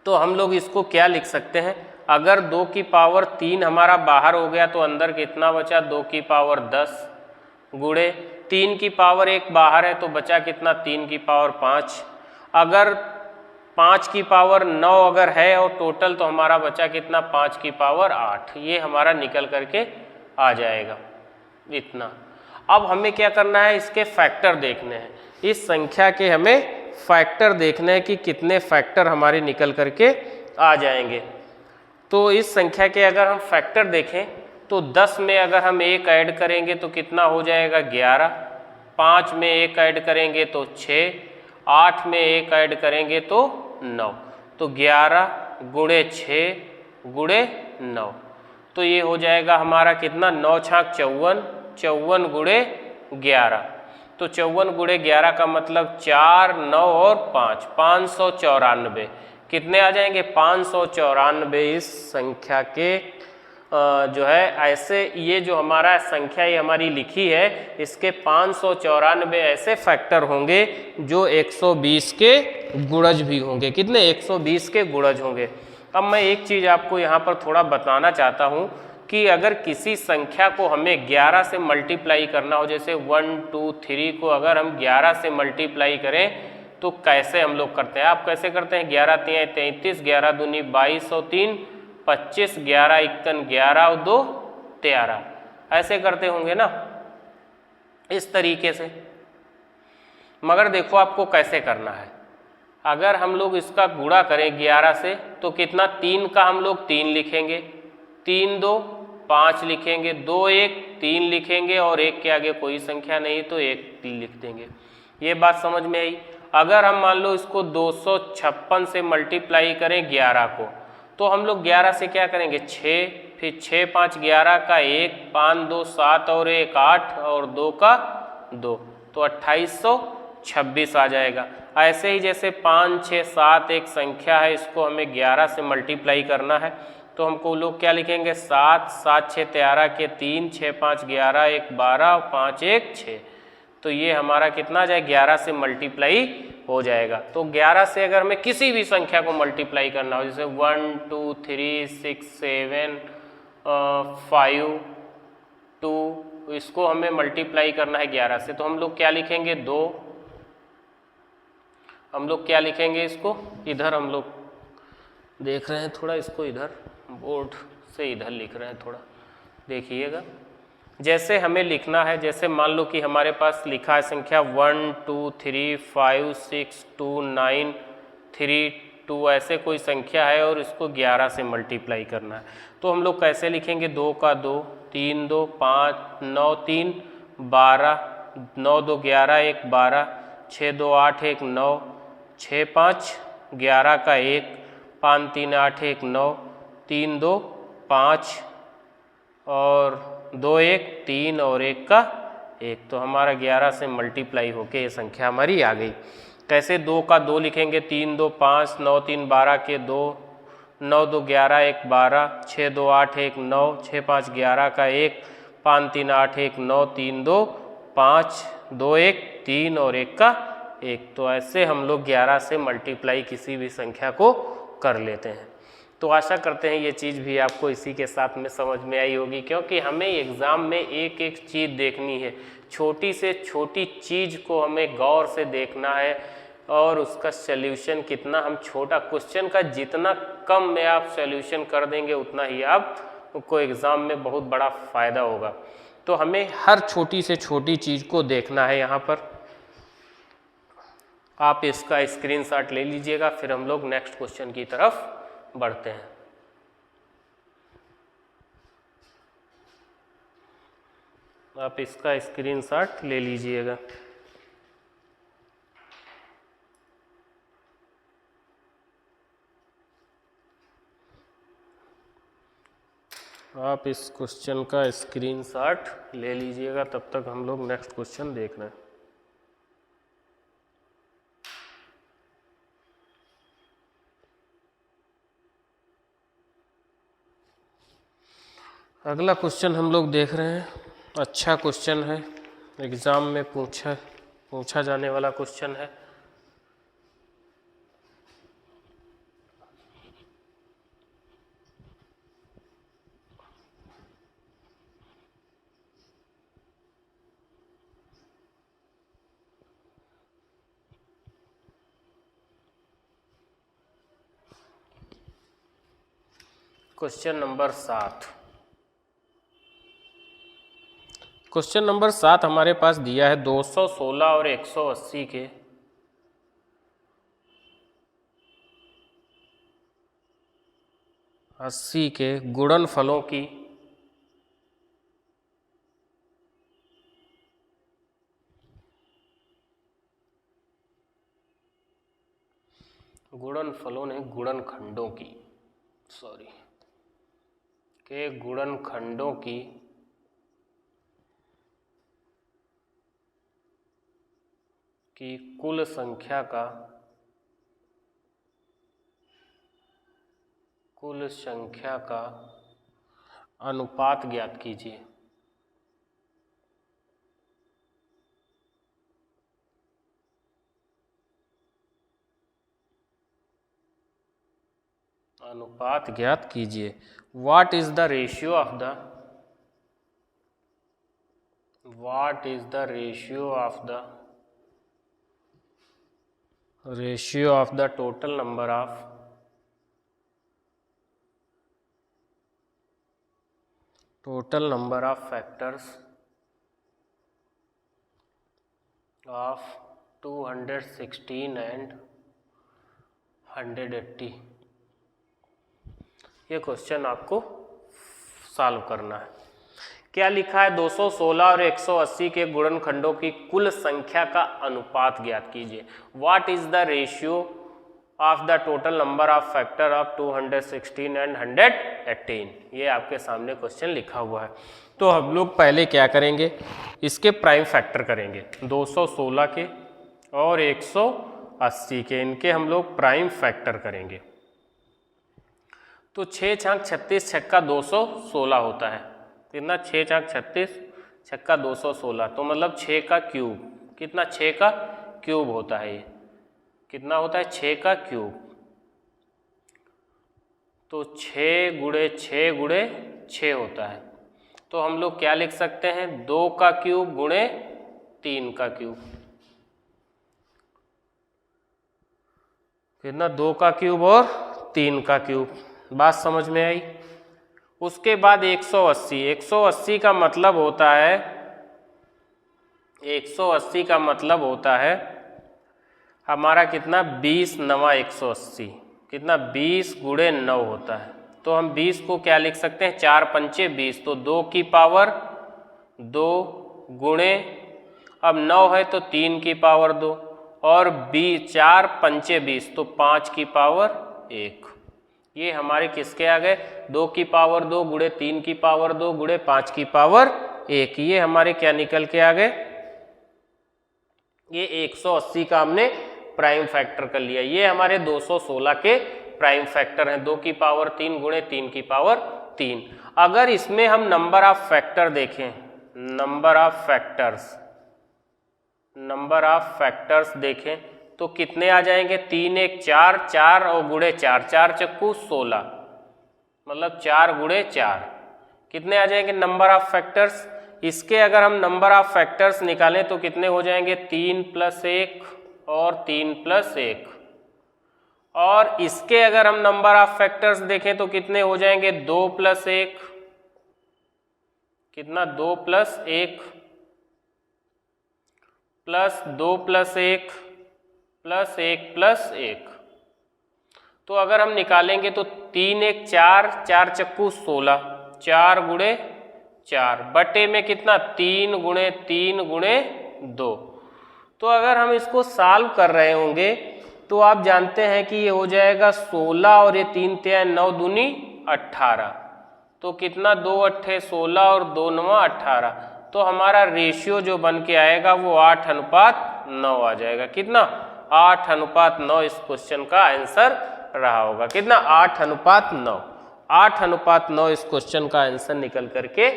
तो हम लोग इसको क्या लिख सकते हैं? अगर 2 की पावर 3 हमारा बाहर हो गया तो अंदर कितना बचा? 2 की पावर 10 गुणे 3 की पावर 1 बाहर है तो बचा कितना? 3 की पावर 5। अगर 5 की पावर 9 अगर है और टोटल, तो हमारा बचा कितना, 5 की पावर 8। ये हमारा निकल करके आ जाएगा इतना। अब हमें क्या करना है, इसके फैक्टर देखने हैं, इस संख्या के हमें फैक्टर देखने हैं कि कितने फैक्टर हमारे निकल करके आ जाएंगे। तो इस संख्या के अगर हम फैक्टर देखें तो 10 में अगर हम 1 ऐड करेंगे तो कितना हो जाएगा, 11। 5 में 1 ऐड करेंगे तो 6, 8 में 1 ऐड करेंगे तो 9। तो 11 गुणे 6 गुणे 9, तो ये हो जाएगा हमारा कितना, 9 छाक 54, 54 गुणे 11। तो 54 गुणे 11 का मतलब 4, 9 और 5, 594। कितने आ जाएंगे, 594 इस संख्या के जो है ऐसे, ये जो हमारा संख्या ये हमारी लिखी है, इसके 594 ऐसे फैक्टर होंगे जो 120 के गुणज भी होंगे। कितने, 120 के गुणज होंगे। अब मैं एक चीज़ आपको यहाँ पर थोड़ा बताना चाहता हूँ कि अगर किसी संख्या को हमें 11 से मल्टीप्लाई करना हो, जैसे 1, 2, 3 को अगर हम 11 से मल्टीप्लाई करें तो कैसे हम लोग करते हैं, आप कैसे करते हैं, 11 तिया 33, 11 दूनी 22 और 3 25, 11 इक्कन 11 और 2 13, ऐसे करते होंगे ना, इस तरीके से। मगर देखो आपको कैसे करना है, अगर हम लोग इसका गुणा करें 11 से तो कितना, 3 का हम लोग 3 लिखेंगे, 3 2 5 लिखेंगे, 2 1 3 लिखेंगे और 1 के आगे कोई संख्या नहीं तो 1 लिख देंगे। ये बात समझ में आई। अगर हम मान लो इसको 256 से मल्टीप्लाई करें 11 को, तो हम लोग 11 से क्या करेंगे, 6, फिर 6 5 11 का 1, 5 2 7 और 1 8 और 2 का 2, तो 2826 आ जाएगा। ऐसे ही जैसे 5 6 7 एक संख्या है, इसको हमें 11 से मल्टीप्लाई करना है, तो हमको लोग क्या लिखेंगे, 7 7 6 13 के 3, 6 5 11 1 12 और 5 1 6। तो ये हमारा कितना आ जाए, 11 से मल्टीप्लाई हो जाएगा। तो 11 से अगर हमें किसी भी संख्या को मल्टीप्लाई करना हो, जैसे 1 2 3 6 7 5 2, इसको हमें मल्टीप्लाई करना है 11 से, तो हम लोग क्या लिखेंगे, 2। हम लोग क्या लिखेंगे इसको, इधर हम लोग देख रहे हैं थोड़ा, इसको इधर बोर्ड से इधर लिख रहे हैं थोड़ा, देखिएगा। जैसे हमें लिखना है, जैसे मान लो कि हमारे पास लिखा है संख्या 1 2 3 5 6 2 9 3 2, ऐसे कोई संख्या है और इसको 11 से मल्टीप्लाई करना है, तो हम लोग कैसे लिखेंगे, 2 का 2, 3 2 5 9 3 12, 9 2 11 1 12, 6 2 8 1 9, 6 5 11 का 1, 5 3 8 1 9, 3 2 5 और 2 1 3 और 1 का 1, तो हमारा 11 से मल्टीप्लाई होके ये संख्या हमारी आ गई। कैसे, 2 का 2 लिखेंगे, 3 2 5 9 3 12 के 2, 9 2 11 1 12, 6 2 8 1 9, 6 5 11 का 1, 5 3 8 1 9, 3 2 5 2 1 3 और 1 का 1। तो ऐसे हम लोग 11 से मल्टीप्लाई किसी भी संख्या को कर लेते हैं। तो आशा करते हैं ये चीज़ भी आपको इसी के साथ में समझ में आई होगी, क्योंकि हमें एग्ज़ाम में एक एक चीज़ देखनी है, छोटी से छोटी चीज़ को हमें गौर से देखना है और उसका सल्यूशन कितना, हम छोटा क्वेश्चन का जितना कम में आप सल्यूशन कर देंगे उतना ही आपको एग्ज़ाम में बहुत बड़ा फ़ायदा होगा। तो हमें हर छोटी से छोटी चीज़ को देखना है। यहाँ पर आप इसका स्क्रीनशॉट ले लीजिएगा, फिर हम लोग नेक्स्ट क्वेश्चन की तरफ बढ़ते हैं। आप इसका स्क्रीनशॉट ले लीजिएगा। आप इस क्वेश्चन का स्क्रीनशॉट ले लीजिएगा, तब तक हम लोग नेक्स्ट क्वेश्चन देख रहे हैं। अगला क्वेश्चन हम लोग देख रहे हैं, अच्छा क्वेश्चन है, एग्ज़ाम में पूछा जाने वाला क्वेश्चन है। Question number 7। क्वेश्चन नंबर 7 हमारे पास दिया है 216 और 180 के गुणनफलों की गुणनखंडों की कुल संख्या का अनुपात ज्ञात कीजिए। What is the ratio of the total number of factors of 216 and 180? ये क्वेश्चन आपको सॉल्व करना है। क्या लिखा है? 216 और 180 के गुणनखंडों की कुल संख्या का अनुपात ज्ञात कीजिए। What is the ratio of the total number of factor of 216 and 118? ये आपके सामने क्वेश्चन लिखा हुआ है। तो हम लोग पहले क्या करेंगे, इसके प्राइम फैक्टर करेंगे। 216 के और 180 के, इनके हम लोग प्राइम फैक्टर करेंगे। तो 6 छाक 36 छक्का 216 होता है। कितना? 6 छाक 36 छक्का 216, तो मतलब 6 का क्यूब। कितना? 6 का क्यूब होता है। ये कितना होता है? 6 का क्यूब। तो 6 गुणे 6 गुणे 6 होता है। तो हम लोग क्या लिख सकते हैं? 2 का क्यूब गुणे 3 का क्यूब। कितना? 2 का क्यूब और 3 का क्यूब। बात समझ में आई? उसके बाद 180 का मतलब होता है, 180 का मतलब होता है हमारा कितना? 20 9 180। कितना? 20 गुणे 9 होता है। तो हम 20 को क्या लिख सकते हैं? 4 पंचे 20, तो 2 की पावर 2 गुणे, अब 9 है तो 3 की पावर 2, और 4 पंचे 20 तो 5 की पावर 1। ये हमारे किसके आ गए? 2 की पावर 2 गुणे 3 की पावर 2 गुणे 5 की पावर 1। ये हमारे क्या निकल के आ गए? ये 180 का हमने प्राइम फैक्टर कर लिया। ये हमारे 216 के प्राइम फैक्टर हैं। 2 की पावर 3 गुणे 3 की पावर 3। अगर इसमें हम नंबर ऑफ फैक्टर देखें, नंबर ऑफ फैक्टर्स देखें तो कितने आ जाएंगे? 3 1 4, 4 और गुणे 4, 4 चक्कू 16, मतलब 4 गुणे 4। कितने आ जाएंगे नंबर ऑफ फैक्टर्स? इसके अगर हम नंबर ऑफ फैक्टर्स निकालें तो कितने हो जाएंगे? 3 + 1 और 3 + 1। और इसके अगर हम नंबर ऑफ फैक्टर्स देखें तो कितने हो जाएंगे? 2 + 1। कितना? 2 + 1 प्लस 2 + 1 प्लस 1 + 1। तो अगर हम निकालेंगे तो 3 1 4, 4 चक्कू 16, 4 गुणे 4 बटे में कितना? 3 गुणे 3 गुणे 2। तो अगर हम इसको सॉल्व कर रहे होंगे तो आप जानते हैं कि ये हो जाएगा 16 और ये 3 × 9 दूनी 18। तो कितना? 2 8 16 और 2 9 18। तो हमारा रेशियो जो बन के आएगा वो 8:9 आ जाएगा। कितना? 8:9 इस क्वेश्चन का आंसर रहा होगा। कितना? 8:9। 8:9 इस क्वेश्चन का आंसर निकल करके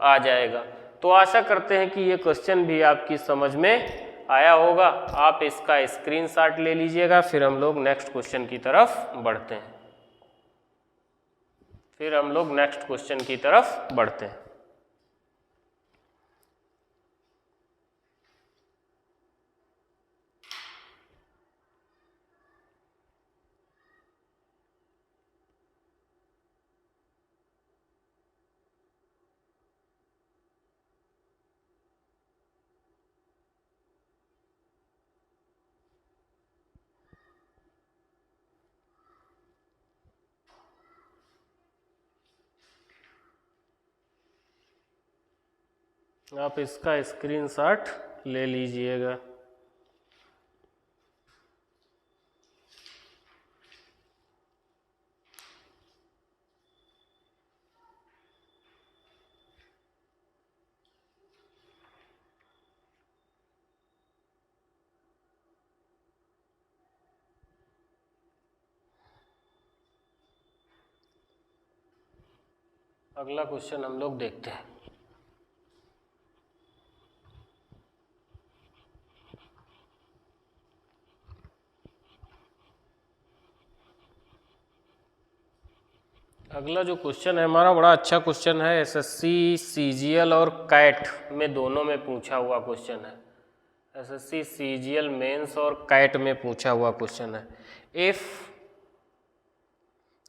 आ जाएगा। तो आशा करते हैं कि ये क्वेश्चन भी आपकी समझ में आया होगा। आप इसका स्क्रीनशॉट ले लीजिएगा। फिर हम लोग नेक्स्ट क्वेश्चन की तरफ बढ़ते हैं। आप इसका स्क्रीनशॉट ले लीजिएगा। अगला क्वेश्चन हम लोग देखते हैं। अगला जो क्वेश्चन है हमारा बड़ा अच्छा क्वेश्चन है, एसएससी सीजीएल और कैट में दोनों में पूछा हुआ क्वेश्चन है। एसएससी सीजीएल मेंस और कैट में पूछा हुआ क्वेश्चन है। इफ,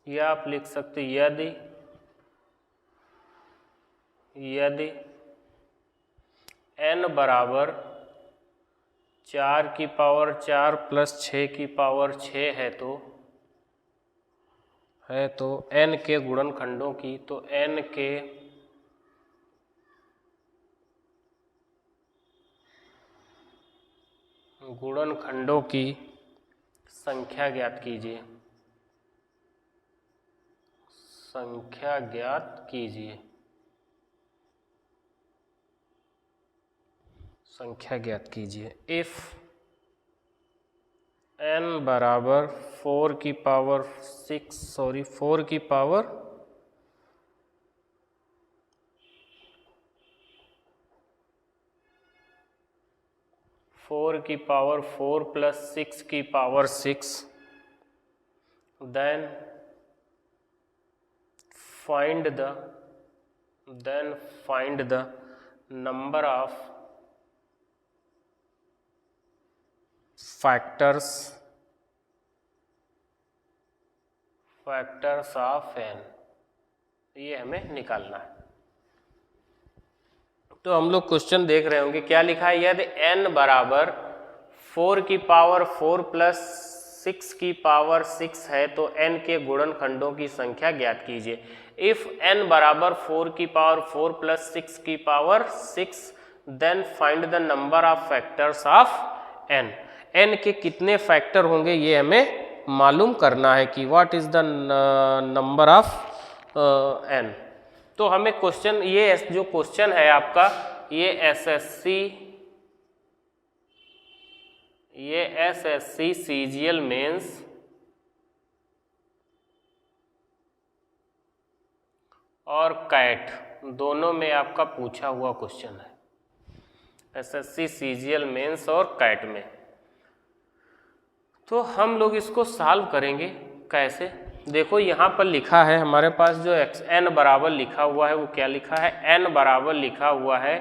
या आप लिख सकते यदि n बराबर 4 की पावर 4 प्लस 6 की पावर 6 है तो n के गुणनखंडों की, तो n के गुणनखंडों की संख्या ज्ञात कीजिए। संख्या ज्ञात कीजिए। संख्या ज्ञात कीजिए। इफ n बराबर 4 की पावर 4 प्लस 6 की power 6, then find the number of factors of n, ये हमें निकालना है। तो हम लोग क्वेश्चन देख रहे होंगे, क्या लिखा है, यदि n बराबर 4 की पावर 4 प्लस 6 की पावर 6 है तो n के गुणनखंडों की संख्या ज्ञात कीजिए। इफ n बराबर 4 की पावर 4 प्लस 6 की power 6, then find the number of factors of n। n के कितने फैक्टर होंगे ये हमें मालूम करना है कि what is the number of n। तो हमें क्वेश्चन, ये जो क्वेश्चन है आपका, ये एसएससी सीजीएल मेंस और कैट दोनों में आपका पूछा हुआ क्वेश्चन है। एसएससी सीजीएल मेंस और कैट में। तो हम लोग इसको सॉल्व करेंगे कैसे। देखो यहाँ पर लिखा है हमारे पास जो n बराबर लिखा हुआ है वो क्या लिखा है, n बराबर लिखा हुआ है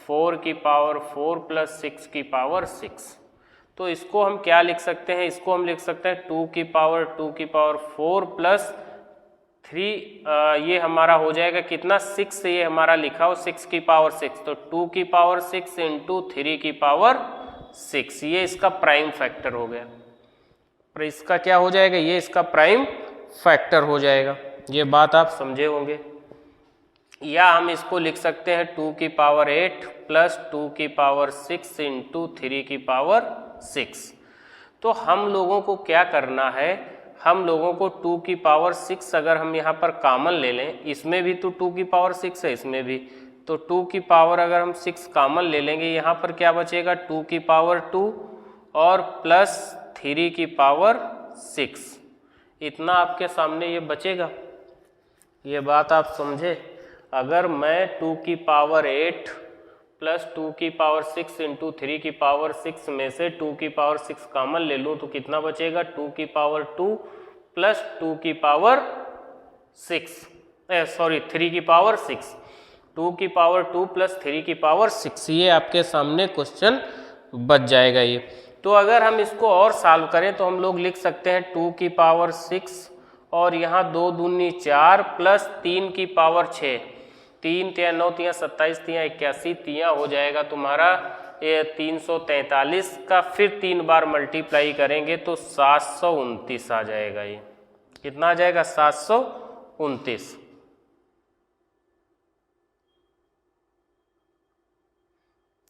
4 की पावर 4 प्लस 6 की पावर 6। तो इसको हम क्या लिख सकते हैं, इसको हम लिख सकते हैं 2 की पावर 4 प्लस 3, ये हमारा हो जाएगा कितना, 6, ये हमारा लिखा हो 6 की पावर 6, तो 2 की पावर 6 इंटू 3 की पावर 6, ये इसका प्राइम फैक्टर हो गया। पर इसका क्या हो जाएगा, ये इसका प्राइम फैक्टर हो जाएगा। ये बात आप समझे होंगे। या हम इसको लिख सकते हैं 2 की पावर 8 प्लस 2 की पावर 6 इंटू 3 की पावर 6। तो हम लोगों को क्या करना है, हम लोगों को 2 की पावर 6 अगर हम यहाँ पर कॉमन ले लें, इसमें भी तो 2 की पावर 6 है, इसमें भी, तो 2 की पावर अगर हम 6 कॉमन ले लेंगे, यहाँ पर क्या बचेगा 2 की पावर 2 और प्लस 3 की पावर 6, इतना आपके सामने ये बचेगा। ये बात आप समझे। अगर मैं 2 की पावर 8 प्लस 2 की पावर 6 इंटू 3 की पावर 6 में से 2 की पावर 6 कॉमन ले लूँ तो कितना बचेगा, 2 की पावर 2 प्लस 2 की पावर 3 की पावर 6, 2 की पावर 2 प्लस 3 की पावर 6, ये आपके सामने क्वेश्चन बच जाएगा ये। तो अगर हम इसको और सॉल्व करें तो हम लोग लिख सकते हैं 2 की पावर 6 और यहाँ 2 दूनी 4 प्लस 3 की पावर 6, 3 तिया 9 तिया 27 तिया 81 तिया हो जाएगा तुम्हारा ये 343 का, फिर 3 बार मल्टीप्लाई करेंगे तो 729 आ जाएगा। ये कितना आ जाएगा, 729।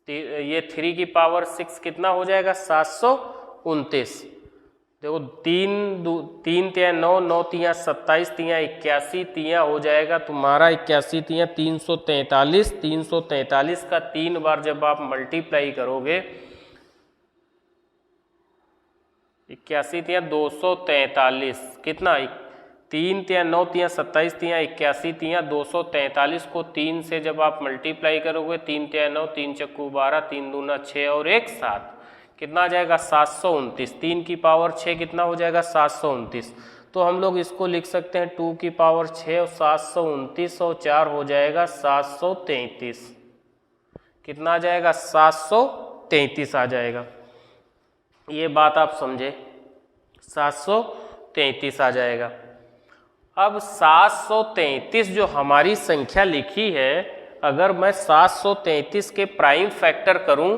ये 3 की पावर 6 कितना हो जाएगा 729। देखो 3 तिया 9, 9 तिया 27, तिया 81, तिया हो जाएगा तुम्हारा 81 तिया 343। 343 का 3 बार जब आप मल्टीप्लाई करोगे 81 तिया 243 कितना 3 तिया 9 तिया 27 तिया 81 तिया 243 को 3 से जब आप मल्टीप्लाई करोगे 3 तिया 9, 3 चक्कू 12, 3 दूना 6 और 1 7, कितना आ जाएगा 729। 3 की पावर 6 कितना हो जाएगा 729। तो हम लोग इसको लिख सकते हैं 2 की पावर 6 और 729 और 4 हो जाएगा 733। कितना आ जाएगा 733 आ जाएगा। ये बात आप समझे, 733 आ जाएगा। अब 733 जो हमारी संख्या लिखी है, अगर मैं 733 के प्राइम फैक्टर करूं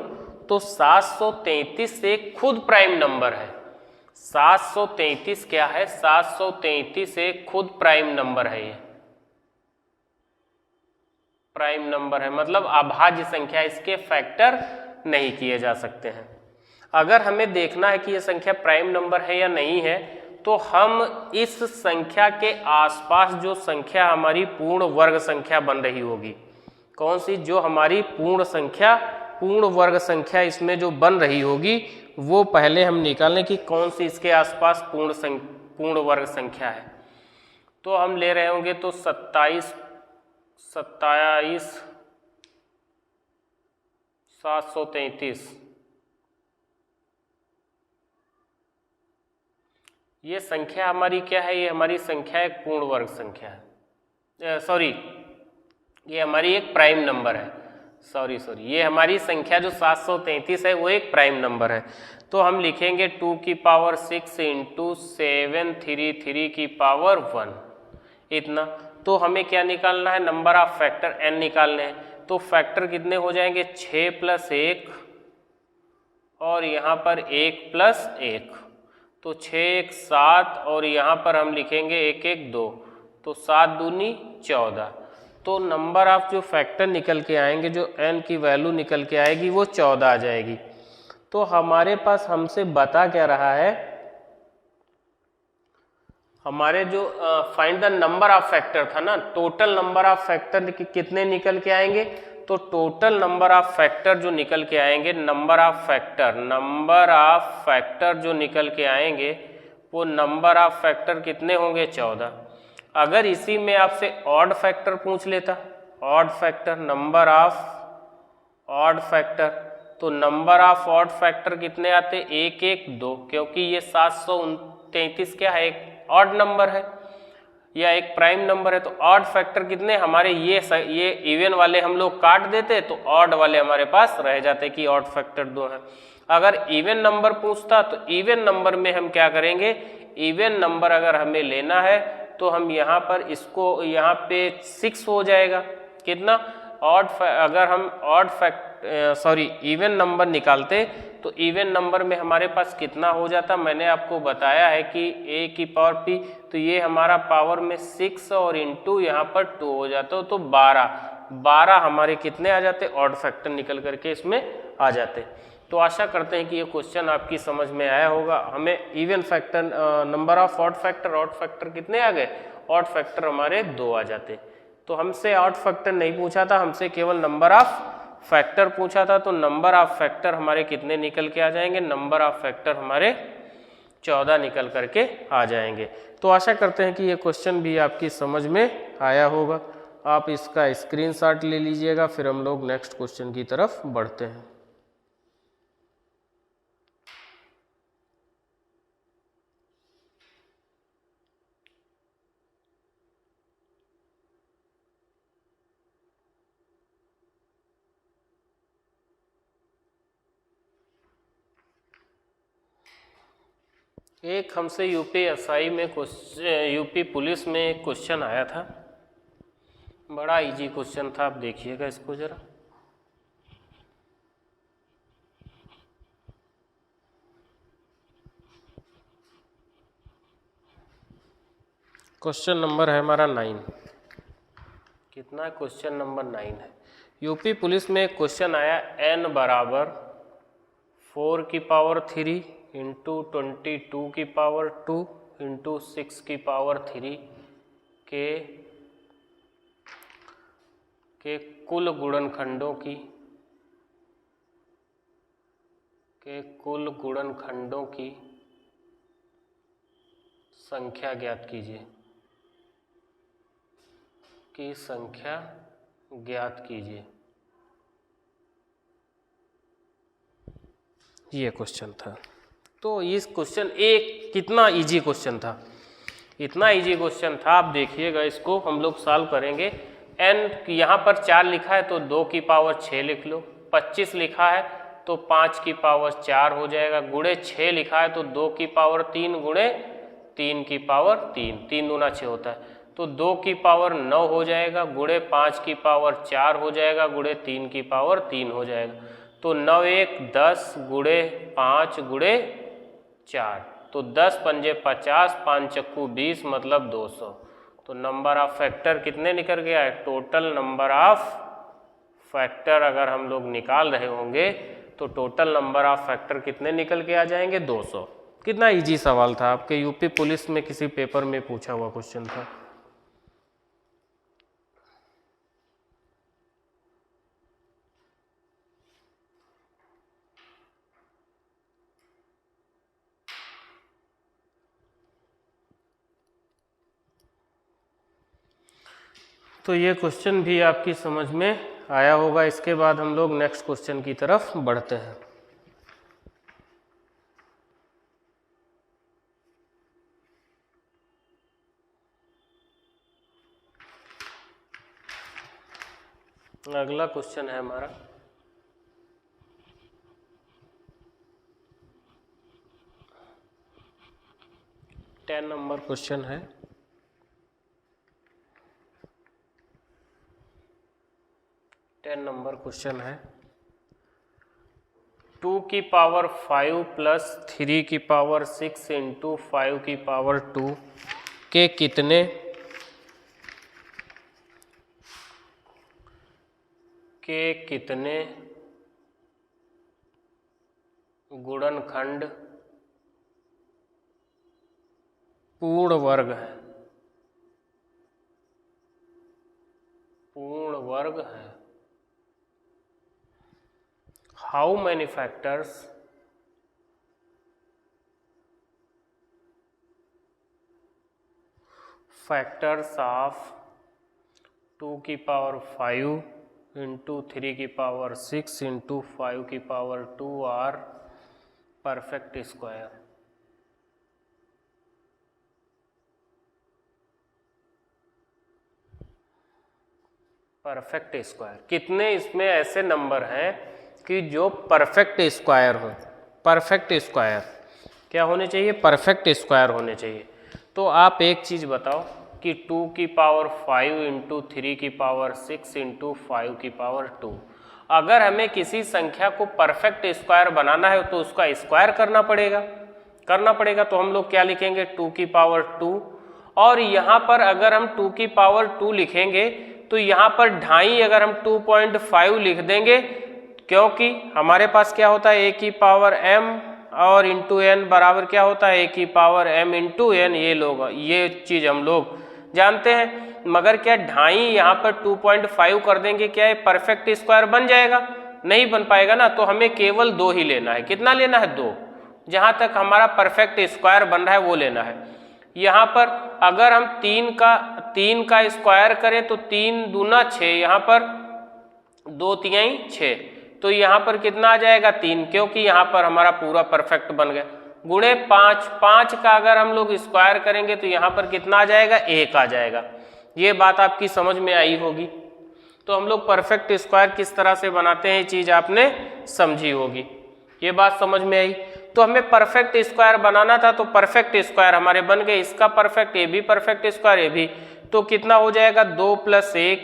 तो 733 एक खुद प्राइम नंबर है। 733 क्या है 733 एक खुद प्राइम नंबर है। ये प्राइम नंबर है मतलब अभाज्य संख्या, इसके फैक्टर नहीं किए जा सकते हैं। अगर हमें देखना है कि यह संख्या प्राइम नंबर है या नहीं है, तो हम इस संख्या के आसपास जो संख्या हमारी पूर्ण वर्ग संख्या बन रही होगी, कौन सी, जो हमारी पूर्ण वर्ग संख्या इसमें जो बन रही होगी, वो पहले हम निकालें कि कौन सी इसके आसपास पूर्ण वर्ग संख्या है। तो हम ले रहे होंगे तो 27 733, ये संख्या हमारी क्या है, ये हमारी संख्या एक पूर्ण वर्ग संख्या है। सॉरी, ये हमारी एक प्राइम नंबर है। सॉरी, ये हमारी संख्या जो 733 है वो एक प्राइम नंबर है। तो हम लिखेंगे 2 की पावर 6 इंटू 733 की पावर 1, इतना। तो हमें क्या निकालना है, नंबर ऑफ फैक्टर n निकालने हैं। तो फैक्टर कितने हो जाएंगे 6 + 1 और यहाँ पर 1 + 1, तो 6 1 7 और यहाँ पर हम लिखेंगे 1 1 2, तो 7 दूनी 14। तो नंबर ऑफ जो फैक्टर निकल के आएंगे, जो n की वैल्यू निकल के आएगी वो 14 आ जाएगी। तो हमारे पास हमसे बता क्या रहा है, हमारे जो find the number of factor था ना, टोटल नंबर ऑफ फैक्टर कितने निकल के आएंगे। तो टोटल नंबर ऑफ फैक्टर जो निकल के आएंगे, नंबर ऑफ फैक्टर जो निकल के आएंगे वो नंबर ऑफ फैक्टर कितने होंगे 14। अगर इसी में आपसे ऑड फैक्टर पूछ लेता, odd factor, number of odd factor, तो नंबर ऑफ ऑड फैक्टर कितने आते 1 1 2, क्योंकि ये 733 क्या है, एक ऑड नंबर है या एक प्राइम नंबर है। तो ऑड फैक्टर कितने हमारे, ये इवन वाले हम लोग काट देते तो ऑड वाले हमारे पास रह जाते कि ऑड फैक्टर 2 है। अगर इवन नंबर पूछता तो इवन नंबर में हम क्या करेंगे, इवन नंबर अगर हमें लेना है तो हम यहाँ पर इसको यहाँ पे 6 हो जाएगा, कितना अगर हम इवन नंबर निकालते तो इवन नंबर में हमारे पास कितना हो जाता, मैंने आपको बताया है कि a की पावर p, तो ये हमारा पावर में 6 और इंटू यहाँ पर 2 हो जाता, तो 12 हमारे कितने आ जाते, ऑड फैक्टर निकल करके इसमें आ जाते। तो आशा करते हैं कि ये क्वेश्चन आपकी समझ में आया होगा। हमें even factor, number of odd factor कितने आ गए, ऑड फैक्टर हमारे 2 आ जाते। तो हमसे ऑड फैक्टर नहीं पूछा था, हमसे केवल नंबर ऑफ फैक्टर पूछा था। तो नंबर ऑफ फैक्टर हमारे कितने निकल के आ जाएंगे, नंबर ऑफ फैक्टर हमारे 14 निकल करके आ जाएंगे। तो आशा करते हैं कि ये क्वेश्चन भी आपकी समझ में आया होगा। आप इसका स्क्रीनशॉट ले लीजिएगा, फिर हम लोग नेक्स्ट क्वेश्चन की तरफ बढ़ते हैं। एक हमसे यूपीएसआई में यूपी पुलिस में एक क्वेश्चन आया था, बड़ा इजी क्वेश्चन था, आप देखिएगा इसको जरा। क्वेश्चन नंबर है हमारा 9, कितना, क्वेश्चन नंबर 9 है। यूपी पुलिस में एक क्वेश्चन आया n बराबर 4 की पावर 3 इंटू 22 की पावर 2 इंटू 6 की पावर 3 के कुल गुणनखंडों की संख्या ज्ञात कीजिए। ये क्वेश्चन था। तो इस क्वेश्चन एक कितना इजी क्वेश्चन था, इतना इजी क्वेश्चन था। आप देखिएगा, इसको हम लोग सॉल्व करेंगे। n यहाँ पर 4 लिखा है तो 2 की पावर 6 लिख लो, 25 लिखा है तो 5 की पावर 4 हो जाएगा, गुणे 6 लिखा है तो 2 की पावर 3 गुणे 3 की पावर 3, 3 दूना 6 होता है, तो 2 की पावर 9 हो जाएगा, गुणे 5 की पावर 4 हो जाएगा, गुणे 3 की पावर 3 हो जाएगा। तो 9 1 10 गुणे 5 गुणे 4, तो 10 पंजे 50, 5 चक्कू 20 मतलब 200। तो नंबर ऑफ फैक्टर कितने निकल गया है? टोटल नंबर ऑफ फैक्टर अगर हम लोग निकाल रहे होंगे तो टोटल नंबर ऑफ फैक्टर कितने निकल के आ जाएंगे? 200। कितना इजी सवाल था, आपके यूपी पुलिस में किसी पेपर में पूछा हुआ क्वेश्चन था। तो ये क्वेश्चन भी आपकी समझ में आया होगा। इसके बाद हम लोग नेक्स्ट क्वेश्चन की तरफ बढ़ते हैं। अगला क्वेश्चन है हमारा 10 नंबर क्वेश्चन है। 10 नंबर क्वेश्चन है 2 की पावर 5 प्लस 3 की पावर 6 इंटू 5 की पावर 2 के कितने गुणनखंड पूर्ण वर्ग है? पूर्ण वर्ग है। How many factors of 2 की पावर 5 इंटू 3 की पावर 6 इंटू 5 की power 2 are perfect square? Perfect square कितने इसमें ऐसे नंबर हैं कि जो परफेक्ट स्क्वायर हो? परफेक्ट स्क्वायर क्या होने चाहिए? परफेक्ट स्क्वायर होने चाहिए। तो आप एक चीज़ बताओ कि 2 की पावर 5 इंटू 3 की पावर 6 इंटू 5 की पावर 2, अगर हमें किसी संख्या को परफेक्ट स्क्वायर बनाना है तो उसका स्क्वायर करना पड़ेगा। तो हम लोग क्या लिखेंगे? 2 की पावर 2, और यहाँ पर अगर हम 2 की पावर 2 लिखेंगे तो यहाँ पर ढाई अगर हम 2.5 लिख देंगे, क्योंकि हमारे पास क्या होता है? a की पावर m और इंटू n बराबर क्या होता है? a की पावर m इंटू n। ये चीज़ हम लोग जानते हैं, मगर क्या ढाई यहाँ पर 2.5 कर देंगे, क्या ये परफेक्ट स्क्वायर बन जाएगा? नहीं बन पाएगा ना। तो हमें केवल 2 ही लेना है। कितना लेना है? 2। जहाँ तक हमारा परफेक्ट स्क्वायर बन रहा है वो लेना है। यहाँ पर अगर हम 3 का स्क्वायर करें तो 3 दूना 6, यहाँ पर 2 तिहाई 6, तो यहाँ पर कितना आ जाएगा? 3, क्योंकि यहाँ पर हमारा पूरा परफेक्ट बन गया। गुणे 5 का अगर हम लोग स्क्वायर करेंगे तो यहाँ पर कितना आ जाएगा? 1 आ जाएगा। ये बात आपकी समझ में आई होगी। तो हम लोग परफेक्ट स्क्वायर किस तरह से बनाते हैं, ये चीज़ आपने समझी होगी। ये बात समझ में आई। तो हमें परफेक्ट स्क्वायर बनाना था, तो परफेक्ट स्क्वायर हमारे बन गए। इसका परफेक्ट, ये भी परफेक्ट स्क्वायर, ये भी। तो कितना हो जाएगा? 2 + 1,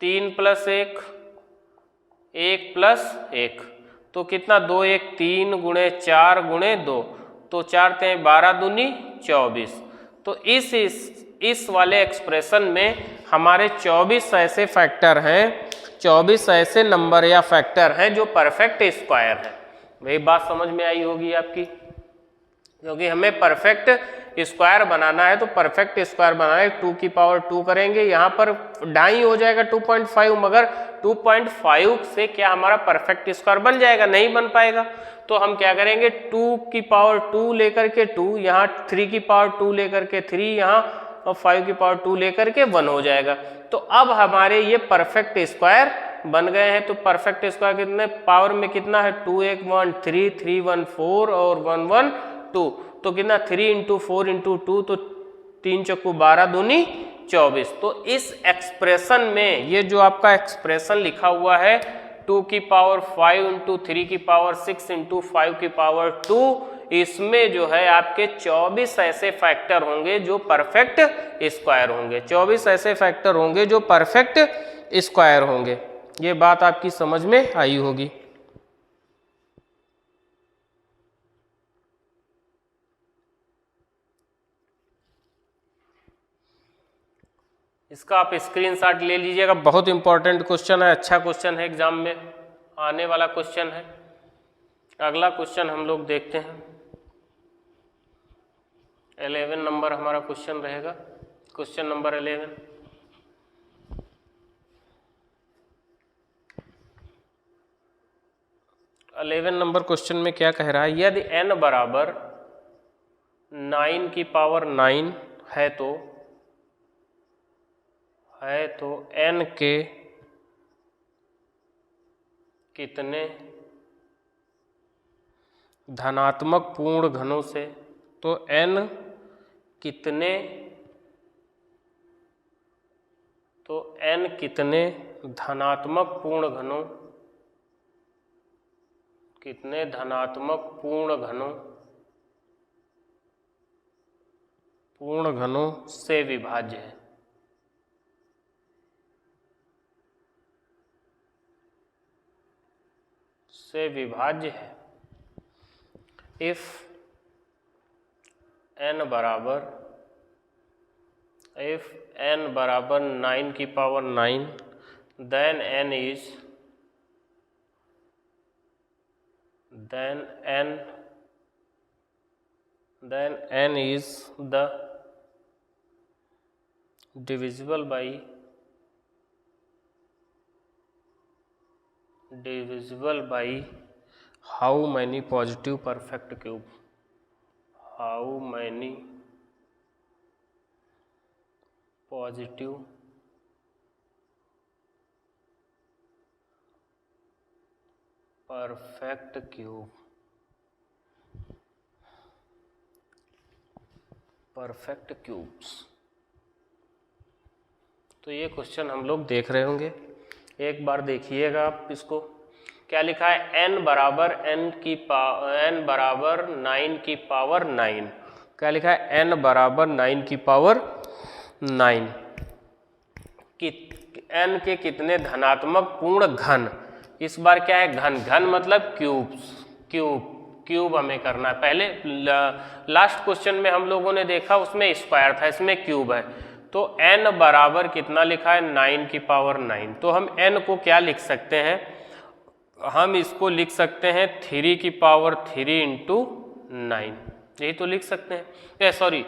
3 + 1, 1 + 1, तो कितना? 2 1 3 गुणे 4 गुणे 2, तो 4 × 12 दूनी 24। तो इस वाले एक्सप्रेशन में हमारे 24 ऐसे फैक्टर हैं, 24 ऐसे नंबर या फैक्टर हैं जो परफेक्ट स्क्वायर हैं। वही बात समझ में आई होगी आपकी, क्योंकि हमें परफेक्ट स्क्वायर बनाना है। तो परफेक्ट स्क्वायर बनाना है 2 की पावर 2 करेंगे, यहाँ पर ढाई हो जाएगा 2.5, मगर 2.5 से क्या हमारा परफेक्ट स्क्वायर बन जाएगा? नहीं बन पाएगा। तो हम क्या करेंगे, 2 की पावर 2 लेकर के 2, यहाँ 3 की पावर 2 लेकर के 3, यहाँ और 5 की पावर 2 लेकर के 1 हो जाएगा। तो अब हमारे ये परफेक्ट स्क्वायर बन गए हैं। तो परफेक्ट स्क्वायर कितने पावर में कितना है? 2 1 1 3, 3 1 4 और 1 1 2। तो कितना? 3 इंटू 4 इंटू 2, तो 3 चक्कू 12 दूनी 24। तो इस एक्सप्रेशन में ये जो आपका एक्सप्रेशन लिखा हुआ है 2 की पावर 5 इंटू 3 की पावर 6 इंटू 5 की पावर 2, इसमें जो है आपके 24 ऐसे फैक्टर होंगे जो परफेक्ट स्क्वायर होंगे। 24 ऐसे फैक्टर होंगे जो परफेक्ट स्क्वायर होंगे। ये बात आपकी समझ में आई होगी। इसका आप स्क्रीनशॉट ले लीजिएगा, बहुत इंपॉर्टेंट क्वेश्चन है, अच्छा क्वेश्चन है, एग्जाम में आने वाला क्वेश्चन है। अगला क्वेश्चन हम लोग देखते हैं। 11 नंबर हमारा क्वेश्चन रहेगा, क्वेश्चन नंबर 11। नंबर क्वेश्चन में क्या कह रहा है? यदि n बराबर 9 की पावर 9 है तो n के कितने धनात्मक पूर्ण घनों से, तो n कितने धनात्मक पूर्ण घनों, कितने धनात्मक पूर्ण घनों से विभाज्य है? से विभाज्य है। इफ n बराबर 9 की power 9, then n is the divisible by how many positive perfect cube? How many positive perfect cube? Perfect cubes. तो ये क्वेश्चन हम लोग देख रहे होंगे, एक बार देखिएगा आप इसको। क्या लिखा है? n बराबर 9 की पावर 9। क्या लिखा है? n बराबर 9 की पावर 9 कि n के कितने धनात्मक पूर्ण घन। इस बार क्या है? घन मतलब क्यूब हमें करना है। पहले लास्ट क्वेश्चन में हम लोगों ने देखा उसमें स्क्वायर था, इसमें क्यूब है। तो n बराबर कितना लिखा है? 9 की पावर 9। तो हम n को क्या लिख सकते हैं? हम इसको लिख सकते हैं 3 की पावर 3 इंटू 9, यही तो लिख सकते हैं। सॉरी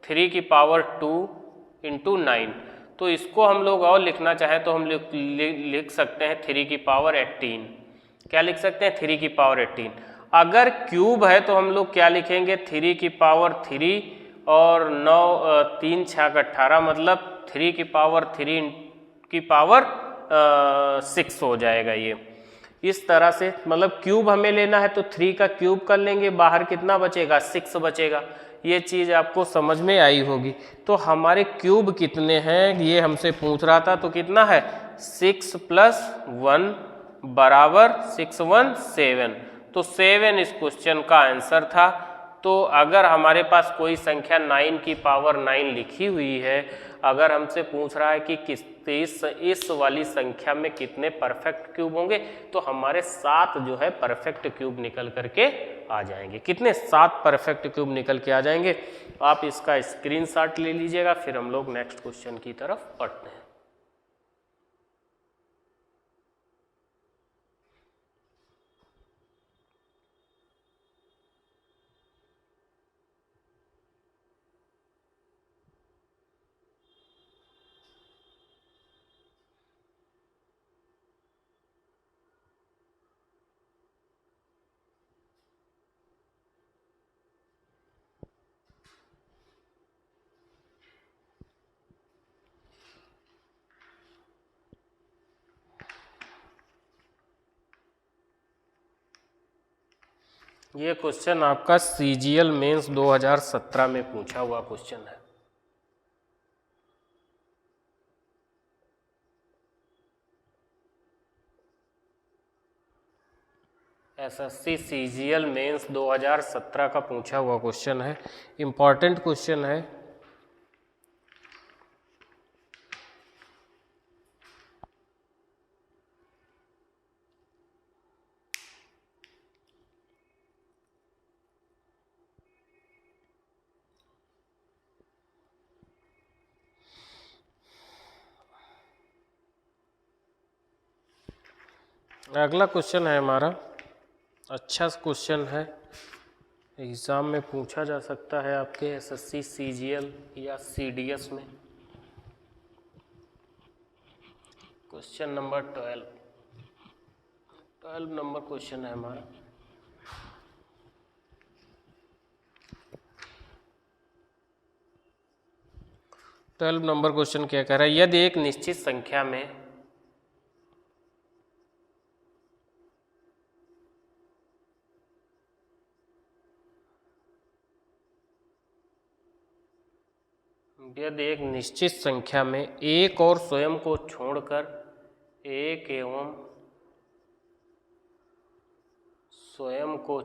3 की पावर 2 इंटू 9। तो इसको हम लोग और लिखना चाहें तो हम लिख सकते हैं 3 की पावर 18। क्या लिख सकते हैं? 3 की पावर 18। अगर क्यूब है तो हम लोग क्या लिखेंगे? 3 की पावर 3 और 9 3 6 18, मतलब 3 की पावर 3 की पावर 6 हो जाएगा। ये इस तरह से, मतलब क्यूब हमें लेना है तो 3 का क्यूब कर लेंगे, बाहर कितना बचेगा? 6 बचेगा। ये चीज़ आपको समझ में आई होगी। तो हमारे क्यूब कितने हैं ये हमसे पूछ रहा था, तो कितना है? 6 + 1 बराबर 6 1 7। तो 7 इस क्वेश्चन का आंसर था। तो अगर हमारे पास कोई संख्या 9 की पावर 9 लिखी हुई है, अगर हमसे पूछ रहा है कि इस वाली संख्या में कितने परफेक्ट क्यूब होंगे, तो हमारे 7 जो है परफेक्ट क्यूब निकल करके आ जाएंगे। कितने? 7 परफेक्ट क्यूब निकल के आ जाएंगे। आप इसका स्क्रीनशॉट ले लीजिएगा, फिर हम लोग नेक्स्ट क्वेश्चन की तरफ बढ़ते हैं। ये क्वेश्चन आपका CGL मेंस 2017 में पूछा हुआ क्वेश्चन है। SSC CGL मेंस 2017 का पूछा हुआ क्वेश्चन है, इम्पॉर्टेंट क्वेश्चन है। अगला क्वेश्चन है हमारा, अच्छा क्वेश्चन है, एग्ज़ाम में पूछा जा सकता है आपके SSC CGL या CDS में। क्वेश्चन नंबर 12 नंबर क्वेश्चन है हमारा। ट्वेल्व नंबर क्वेश्चन क्या कह रहा है, यदि एक निश्चित संख्या में एक और स्वयं को छोड़कर एक एवं स्वयं को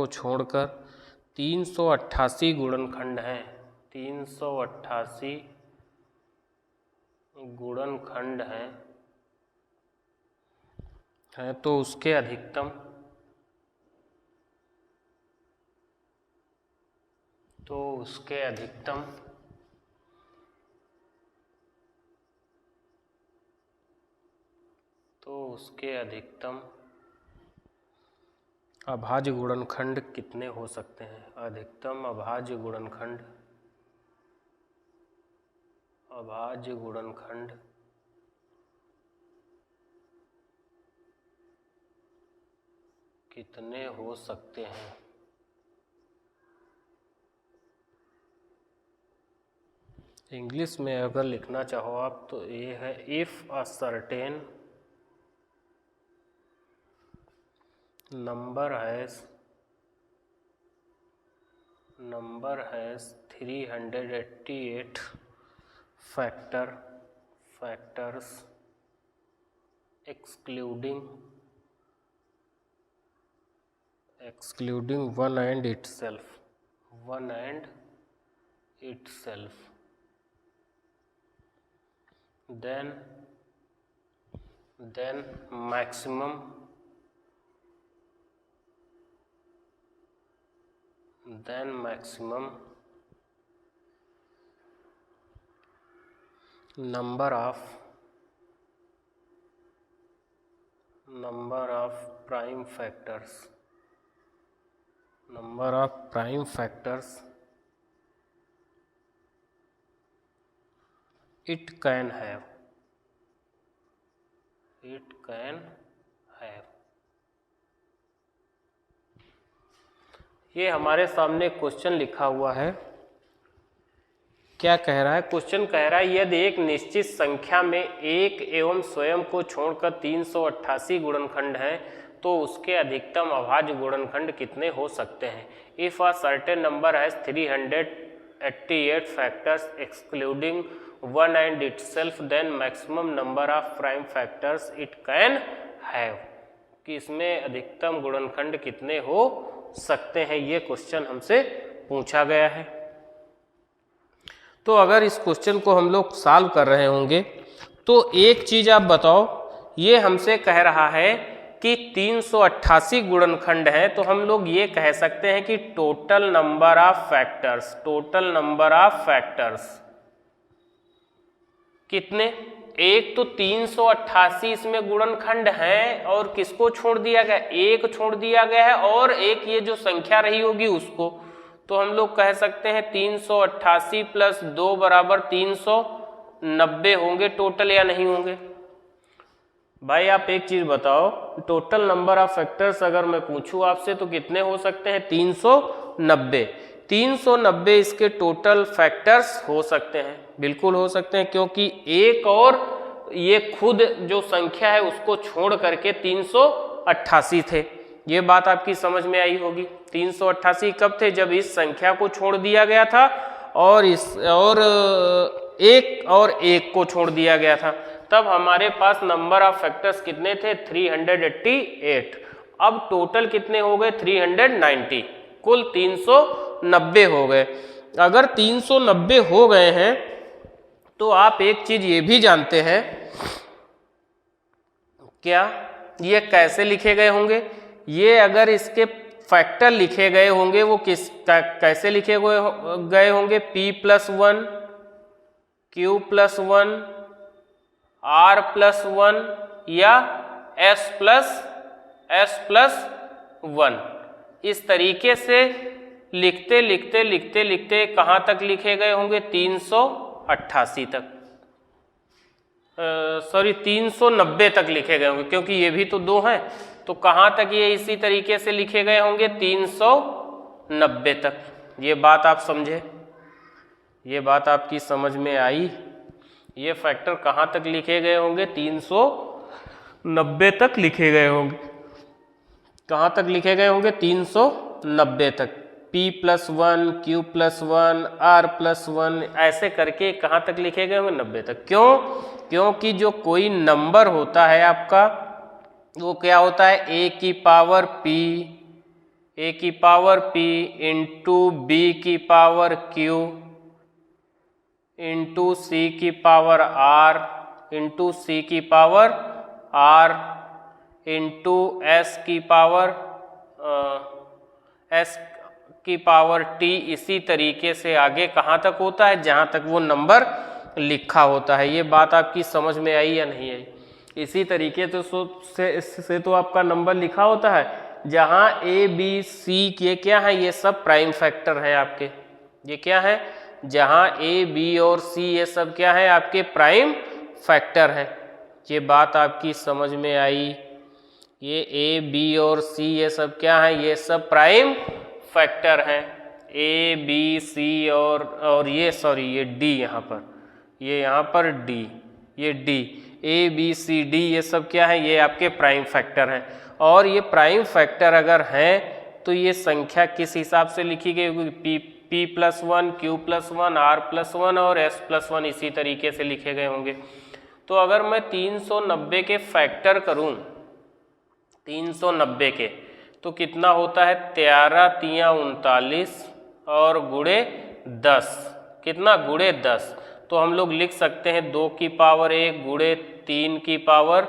छोड़कर 388 गुणनखंड हैं, 388 गुणनखंड हैं, तो उसके अधिकतम अभाज्य गुणनखंड कितने हो सकते हैं? अधिकतम अभाज्य गुणनखंड कितने हो सकते हैं? इंग्लिश में अगर लिखना चाहो आप तो ये है, if a certain number has 388 factors excluding one and itself, then maximum number of prime factors it can have। ये हमारे सामने क्वेश्चन लिखा हुआ है। क्या कह रहा है? क्वेश्चन कह रहा है यदि एक निश्चित संख्या में एक एवं स्वयं को छोड़कर 388 गुणनखंड हैं तो उसके अधिकतम अभाज्य गुणनखंड कितने हो सकते हैं? If a certain number has 388 factors excluding one and itself, then maximum number of prime factors it can have. कि इसमें अधिकतम गुणनखंड कितने हो सकते हैं, ये क्वेश्चन हमसे पूछा गया है। तो अगर इस क्वेश्चन को हम लोग सॉल्व कर रहे होंगे तो एक चीज आप बताओ, ये हमसे कह रहा है कि 388 गुणनखंड है, तो हम लोग ये कह सकते हैं कि टोटल नंबर ऑफ फैक्टर्स कितने? एक तो 388 इसमें गुणनखंड हैं और किसको छोड़ दिया गया? एक छोड़ दिया गया है और एक ये जो संख्या रही होगी उसको, तो हम लोग कह सकते हैं 388 प्लस 2 बराबर 390 होंगे टोटल, या नहीं होंगे? भाई आप एक चीज बताओ, टोटल नंबर ऑफ फैक्टर्स अगर मैं पूछूं आपसे तो कितने हो सकते हैं? 390। 390 इसके टोटल फैक्टर्स हो सकते हैं, बिल्कुल हो सकते हैं, क्योंकि एक और ये खुद जो संख्या है उसको छोड़ करके 388 थे। ये बात आपकी समझ में आई होगी। 388 कब थे? जब इस संख्या को छोड़ दिया गया था और एक को छोड़ दिया गया था, तब हमारे पास नंबर ऑफ फैक्टर्स कितने थे? 388। अब टोटल कितने हो गए? 390। कुल 390 हो गए। अगर 390 हो गए हैं तो आप एक चीज ये भी जानते हैं, क्या ये कैसे लिखे गए होंगे? ये अगर इसके फैक्टर लिखे गए होंगे वो कैसे लिखे गए होंगे? p+1, q+1, r+1 या s+1। इस तरीके से लिखते लिखते कहाँ तक लिखे गए होंगे? 388 तक, 390 तक लिखे गए होंगे, क्योंकि ये भी तो 2 हैं। तो कहाँ तक ये इसी तरीके से लिखे गए होंगे? 390 तक। ये बात आप समझे? ये बात आपकी समझ में आई? ये फैक्टर कहाँ तक लिखे गए होंगे? 390 तक लिखे गए होंगे। कहाँ तक लिखे गए होंगे? 390 तक। p+1, q+1, r+1 ऐसे करके कहाँ तक लिखे गए होंगे? 90 तक। क्यों? क्योंकि जो कोई नंबर होता है आपका वो क्या होता है? a की पावर p इंटू b की पावर q इंटू c की पावर r इंटू c की पावर r इंटू s की पावर t। इसी तरीके से आगे कहाँ तक होता है? जहाँ तक वो नंबर लिखा होता है। ये बात आपकी समझ में आई या नहीं आई? इसी तरीके से तो आपका नंबर लिखा होता है, जहाँ a b c के क्या है? ये सब प्राइम फैक्टर हैं आपके। ये क्या है? जहाँ a b और c ये सब क्या है? आपके प्राइम फैक्टर हैं। ये बात आपकी समझ में आई? ये a b और c ये सब क्या है? ये सब प्राइम फैक्टर हैं। a b c और ये d यहाँ पर d, ये d, a b c d ये सब क्या है? ये आपके प्राइम फैक्टर हैं। और ये प्राइम फैक्टर अगर हैं तो ये संख्या किस हिसाब से लिखी गई होगी? p+1, q+1, r+1 और s+1 इसी तरीके से लिखे गए होंगे। तो अगर मैं 390 के फैक्टर करूं, 390 के, तो कितना होता है? 13 तियां 39 और गुणे 10। कितना? गुणे 10। तो हम लोग लिख सकते हैं 2 की पावर 1 गुणे 3 की पावर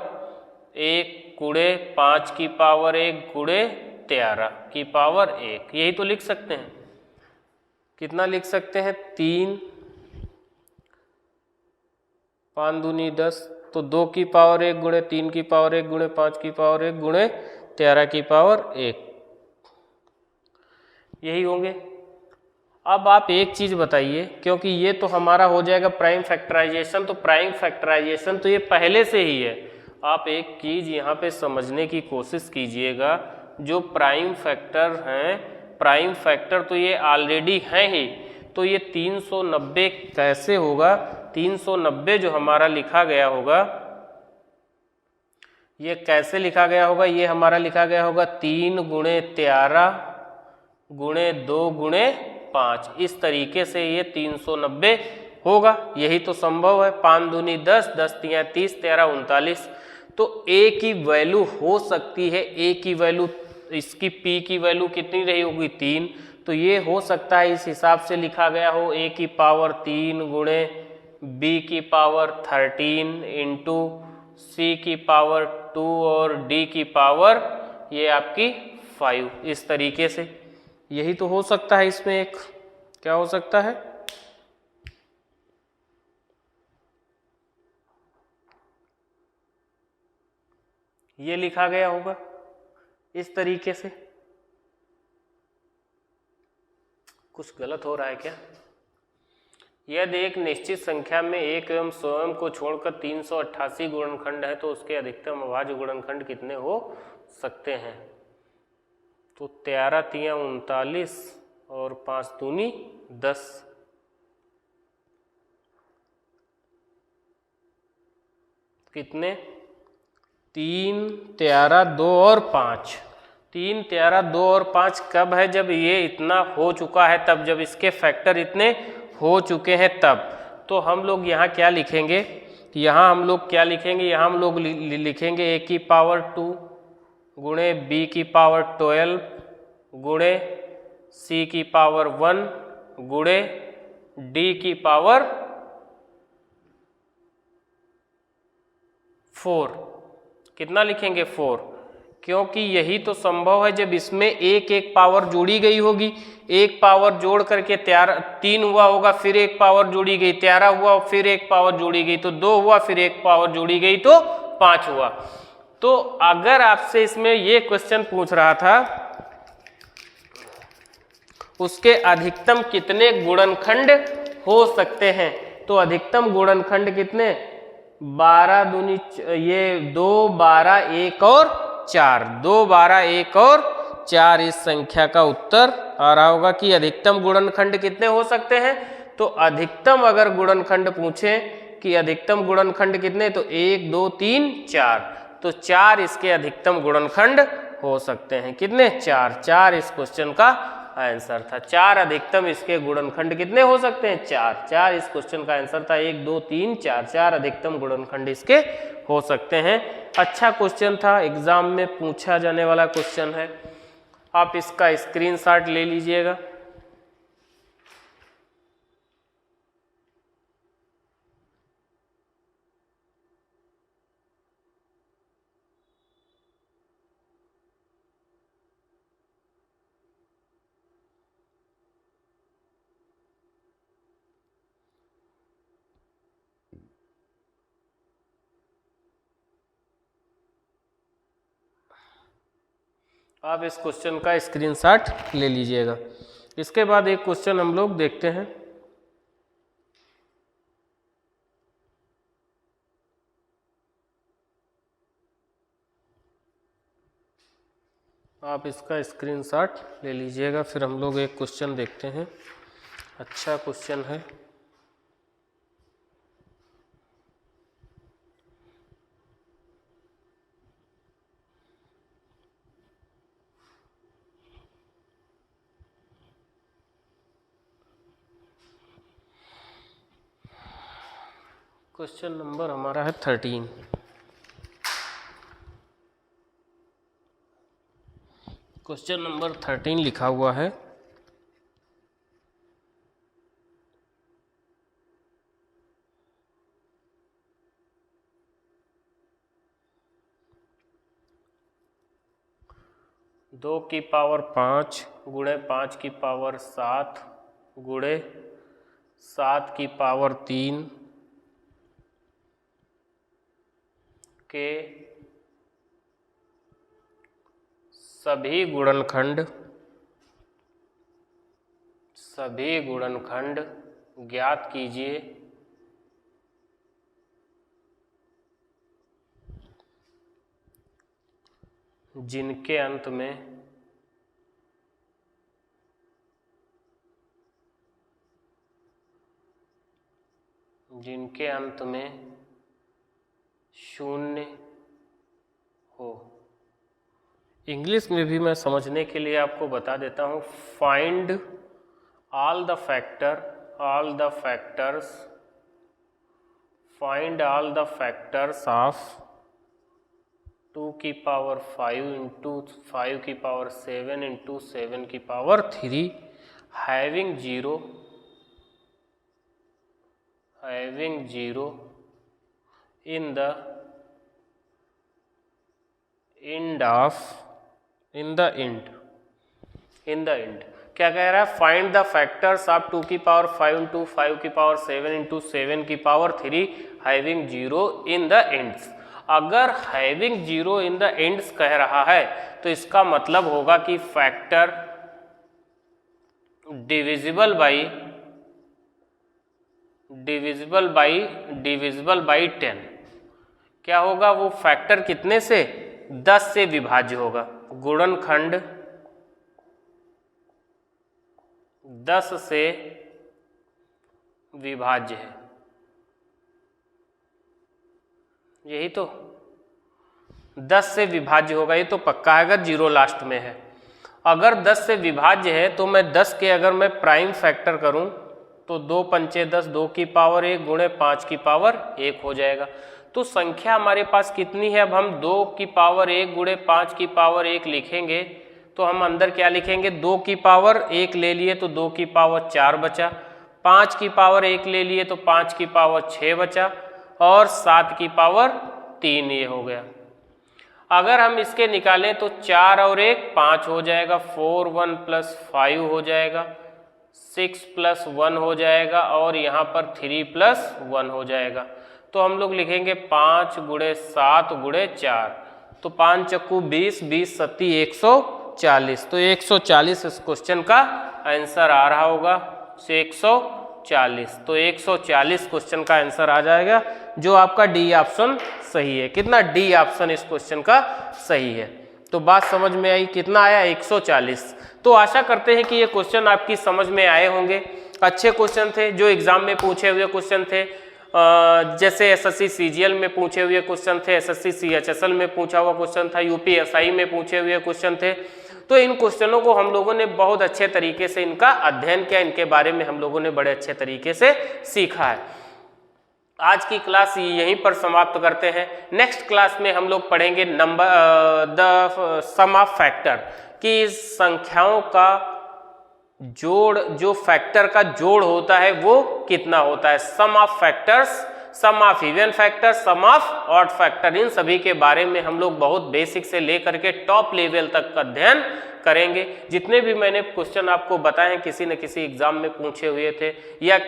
1 गुणे 5 की पावर 1 गुणे 13 की पावर 1। यही तो लिख सकते हैं। कितना लिख सकते हैं? 3 5 दूनी 10, तो 2 की पावर 1 गुणे 3 की पावर 1 गुणे 5 की पावर 1 गुणे 13 की पावर 1, यही होंगे। अब आप एक चीज बताइए, क्योंकि ये तो हमारा हो जाएगा प्राइम फैक्टराइजेशन, तो प्राइम फैक्टराइजेशन तो ये पहले से ही है। आप एक चीज यहाँ पे समझने की कोशिश कीजिएगा, जो प्राइम फैक्टर हैं, प्राइम फैक्टर तो ये ऑलरेडी हैं ही। तो ये 390 कैसे होगा? 390 जो हमारा लिखा गया होगा, ये कैसे लिखा गया होगा? ये हमारा लिखा गया होगा 3 गुणे 13 गुणे 2 गुणे 5। इस तरीके से ये 390 होगा। यही तो संभव है। 5 दूनी 10, 10 तियां 30, 13 39। तो a की वैल्यू हो सकती है, a की वैल्यू, इसकी p की वैल्यू कितनी रही होगी? 3। तो ये हो सकता है इस हिसाब से लिखा गया हो, a की पावर 3 गुणे b की पावर 13 इंटू c की पावर 2 और d की पावर ये आपकी 5। इस तरीके से यही तो हो सकता है। इसमें एक क्या हो सकता है? ये लिखा गया होगा इस तरीके से। कुछ गलत हो रहा है क्या? यदि एक निश्चित संख्या में एक एवं स्वयं को छोड़कर 388 गुणनखंड है तो उसके अधिकतम अभाज्य गुणनखंड कितने हो सकते हैं? तो 13 तियां 39 और 5 दूनी 10। कितने 3 13 2 और 5। 3 13 2 और 5 कब है? जब ये इतना हो चुका है तब, जब इसके फैक्टर इतने हो चुके हैं तब। तो हम लोग यहाँ क्या लिखेंगे? यहाँ हम लोग क्या लिखेंगे? यहाँ हम लोग लिखेंगे a की पावर 2 गुणे b की पावर 12 गुणे c की पावर 1 गुणे d की पावर 4। कितना लिखेंगे? 4, क्योंकि यही तो संभव है जब इसमें एक एक पावर जोड़ी गई होगी। एक पावर जोड़ करके 3 हुआ होगा, फिर एक पावर जोड़ी गई 13 हुआ, फिर एक पावर जोड़ी गई तो 2 हुआ, फिर एक पावर जोड़ी गई तो 5 हुआ। तो अगर आपसे इसमें ये क्वेश्चन पूछ रहा था उसके अधिकतम कितने गुणनखंड हो सकते हैं, तो अधिकतम गुणनखंड कितने? 12 दूनी ये 2 12 1 और 4, 2 12 1 और 4 इस संख्या का उत्तर आ रहा होगा कि अधिकतम गुणनखंड कितने हो सकते हैं। तो अधिकतम अगर गुणनखंड पूछे कि अधिकतम गुणनखंड कितने, तो 1 2 3 4, तो 4 इसके अधिकतम गुणनखंड हो सकते हैं। कितने? 4। 4 इस क्वेश्चन का आंसर था। 4 अधिकतम इसके गुणनखंड कितने हो सकते हैं? 4। 4 इस क्वेश्चन का आंसर था। 1 2 3 4, 4 अधिकतम गुणनखंड इसके हो सकते हैं। अच्छा क्वेश्चन था, एग्जाम में पूछा जाने वाला क्वेश्चन है। आप इसका स्क्रीनशॉट ले लीजिएगा। आप इस क्वेश्चन का स्क्रीनशॉट ले लीजिएगा। इसके बाद एक क्वेश्चन हम लोग देखते हैं। आप इसका स्क्रीनशॉट ले लीजिएगा, फिर हम लोग एक क्वेश्चन देखते हैं। अच्छा क्वेश्चन है। क्वेश्चन नंबर हमारा है 13। क्वेश्चन नंबर 13 लिखा हुआ है, दो की पावर 5 गुणे 5 की पावर 7 गुणे 7 की पावर 3 के सभी गुणनखंड ज्ञात कीजिए जिनके अंत में 0 हो। इंग्लिश में भी मैं समझने के लिए आपको बता देता हूँ। Find all the factors of 2 की पावर 5 इंटू 5 की पावर 7 इंटू 7 की power 3 having 0 in the end। क्या कह रहा है? फाइंड द फैक्टर्स ऑफ 2 की पावर 5 इंटू 5 की पावर 7 इंटू 7 की power 3 having 0 in the ends. अगर हैविंग 0 इन द एंड्स कह रहा है तो इसका मतलब होगा कि फैक्टर डिविजिबल बाई 10 क्या होगा? वो फैक्टर कितने से? 10 से विभाज्य होगा। गुणनखंड 10 से विभाज्य है। यही तो 10 से विभाज्य होगा, ये तो पक्का है अगर 0 लास्ट में है। अगर 10 से विभाज्य है तो मैं 10 के अगर मैं प्राइम फैक्टर करूं तो 2 पंचे 10, 2 की पावर 1 गुणे 5 की पावर 1 हो जाएगा। तो संख्या हमारे पास कितनी है? अब हम 2 की पावर 1 गुणे 5 की पावर 1 लिखेंगे तो हम अंदर क्या लिखेंगे? 2 की पावर 1 ले लिए तो 2 की पावर 4 बचा, 5 की पावर 1 ले लिए तो 5 की पावर 6 बचा और 7 की पावर 3 ये हो गया। अगर हम इसके निकालें तो 4 और 1 5 हो जाएगा, 4 1 प्लस 5 हो जाएगा, 6 प्लस 1 हो जाएगा और यहाँ पर 3 प्लस 1 हो जाएगा। तो हम लोग लिखेंगे 5 गुणे 7 गुणे 4, तो 5 चक्कू 20, 20 सत्ती 140। तो 140 इस क्वेश्चन का आंसर आ रहा होगा, 140। तो 140 क्वेश्चन का आंसर आ जाएगा, जो आपका डी ऑप्शन सही है। कितना? डी ऑप्शन इस क्वेश्चन का सही है। तो बात समझ में आई? कितना आया? 140। तो आशा करते हैं कि ये क्वेश्चन आपकी समझ में आए होंगे। अच्छे क्वेश्चन थे, जो एग्जाम में पूछे हुए क्वेश्चन थे, जैसे एसएससी सीजीएल में पूछे हुए क्वेश्चन थे, एसएससी सीएचएसएल में पूछा हुआ क्वेश्चन था, यूपीएसआई में पूछे हुए क्वेश्चन थे। तो इन क्वेश्चनों को हम लोगों ने बहुत अच्छे तरीके से इनका अध्ययन किया, इनके बारे में हम लोगों ने बड़े अच्छे तरीके से सीखा है। आज की क्लास यहीं पर समाप्त करते हैं। नेक्स्ट क्लास में हम लोग पढ़ेंगे द सम ऑफ फैक्टर, कि संख्याओं का जोड़, जो फैक्टर का जोड़ होता है वो कितना होता है। Sum of factors, sum of even factor, sum of odd factor, इन सभी के बारे में हम लोग बहुत बेसिक से लेकर के टॉप लेवल तक का अध्ययन करेंगे। जितने भी मैंने क्वेश्चन आपको बताए हैं किसी न किसी एग्जाम में पूछे हुए थे या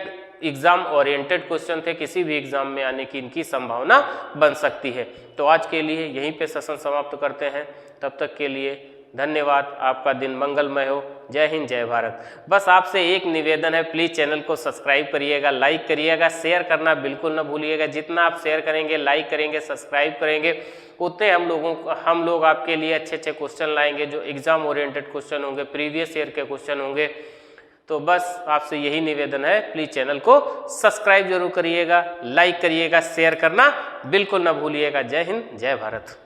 एग्जाम ओरिएंटेड क्वेश्चन थे, किसी भी एग्जाम में आने की इनकी संभावना बन सकती है। तो आज के लिए यहीं पे सेशन समाप्त करते हैं। तब तक के लिए धन्यवाद। आपका दिन मंगलमय हो। जय हिंद, जय भारत। बस आपसे एक निवेदन है, प्लीज़ चैनल को सब्सक्राइब करिएगा, लाइक करिएगा, शेयर करना बिल्कुल ना भूलिएगा। जितना आप शेयर करेंगे, लाइक करेंगे, सब्सक्राइब करेंगे, उतने हम लोग आपके लिए अच्छे अच्छे क्वेश्चन लाएंगे, जो एग्जाम ओरिएंटेड क्वेश्चन होंगे, प्रीवियस ईयर के क्वेश्चन होंगे। तो बस आपसे यही निवेदन है, प्लीज़ चैनल को सब्सक्राइब जरूर करिएगा, लाइक करिएगा, शेयर करना बिल्कुल ना भूलिएगा। जय हिंद, जय भारत।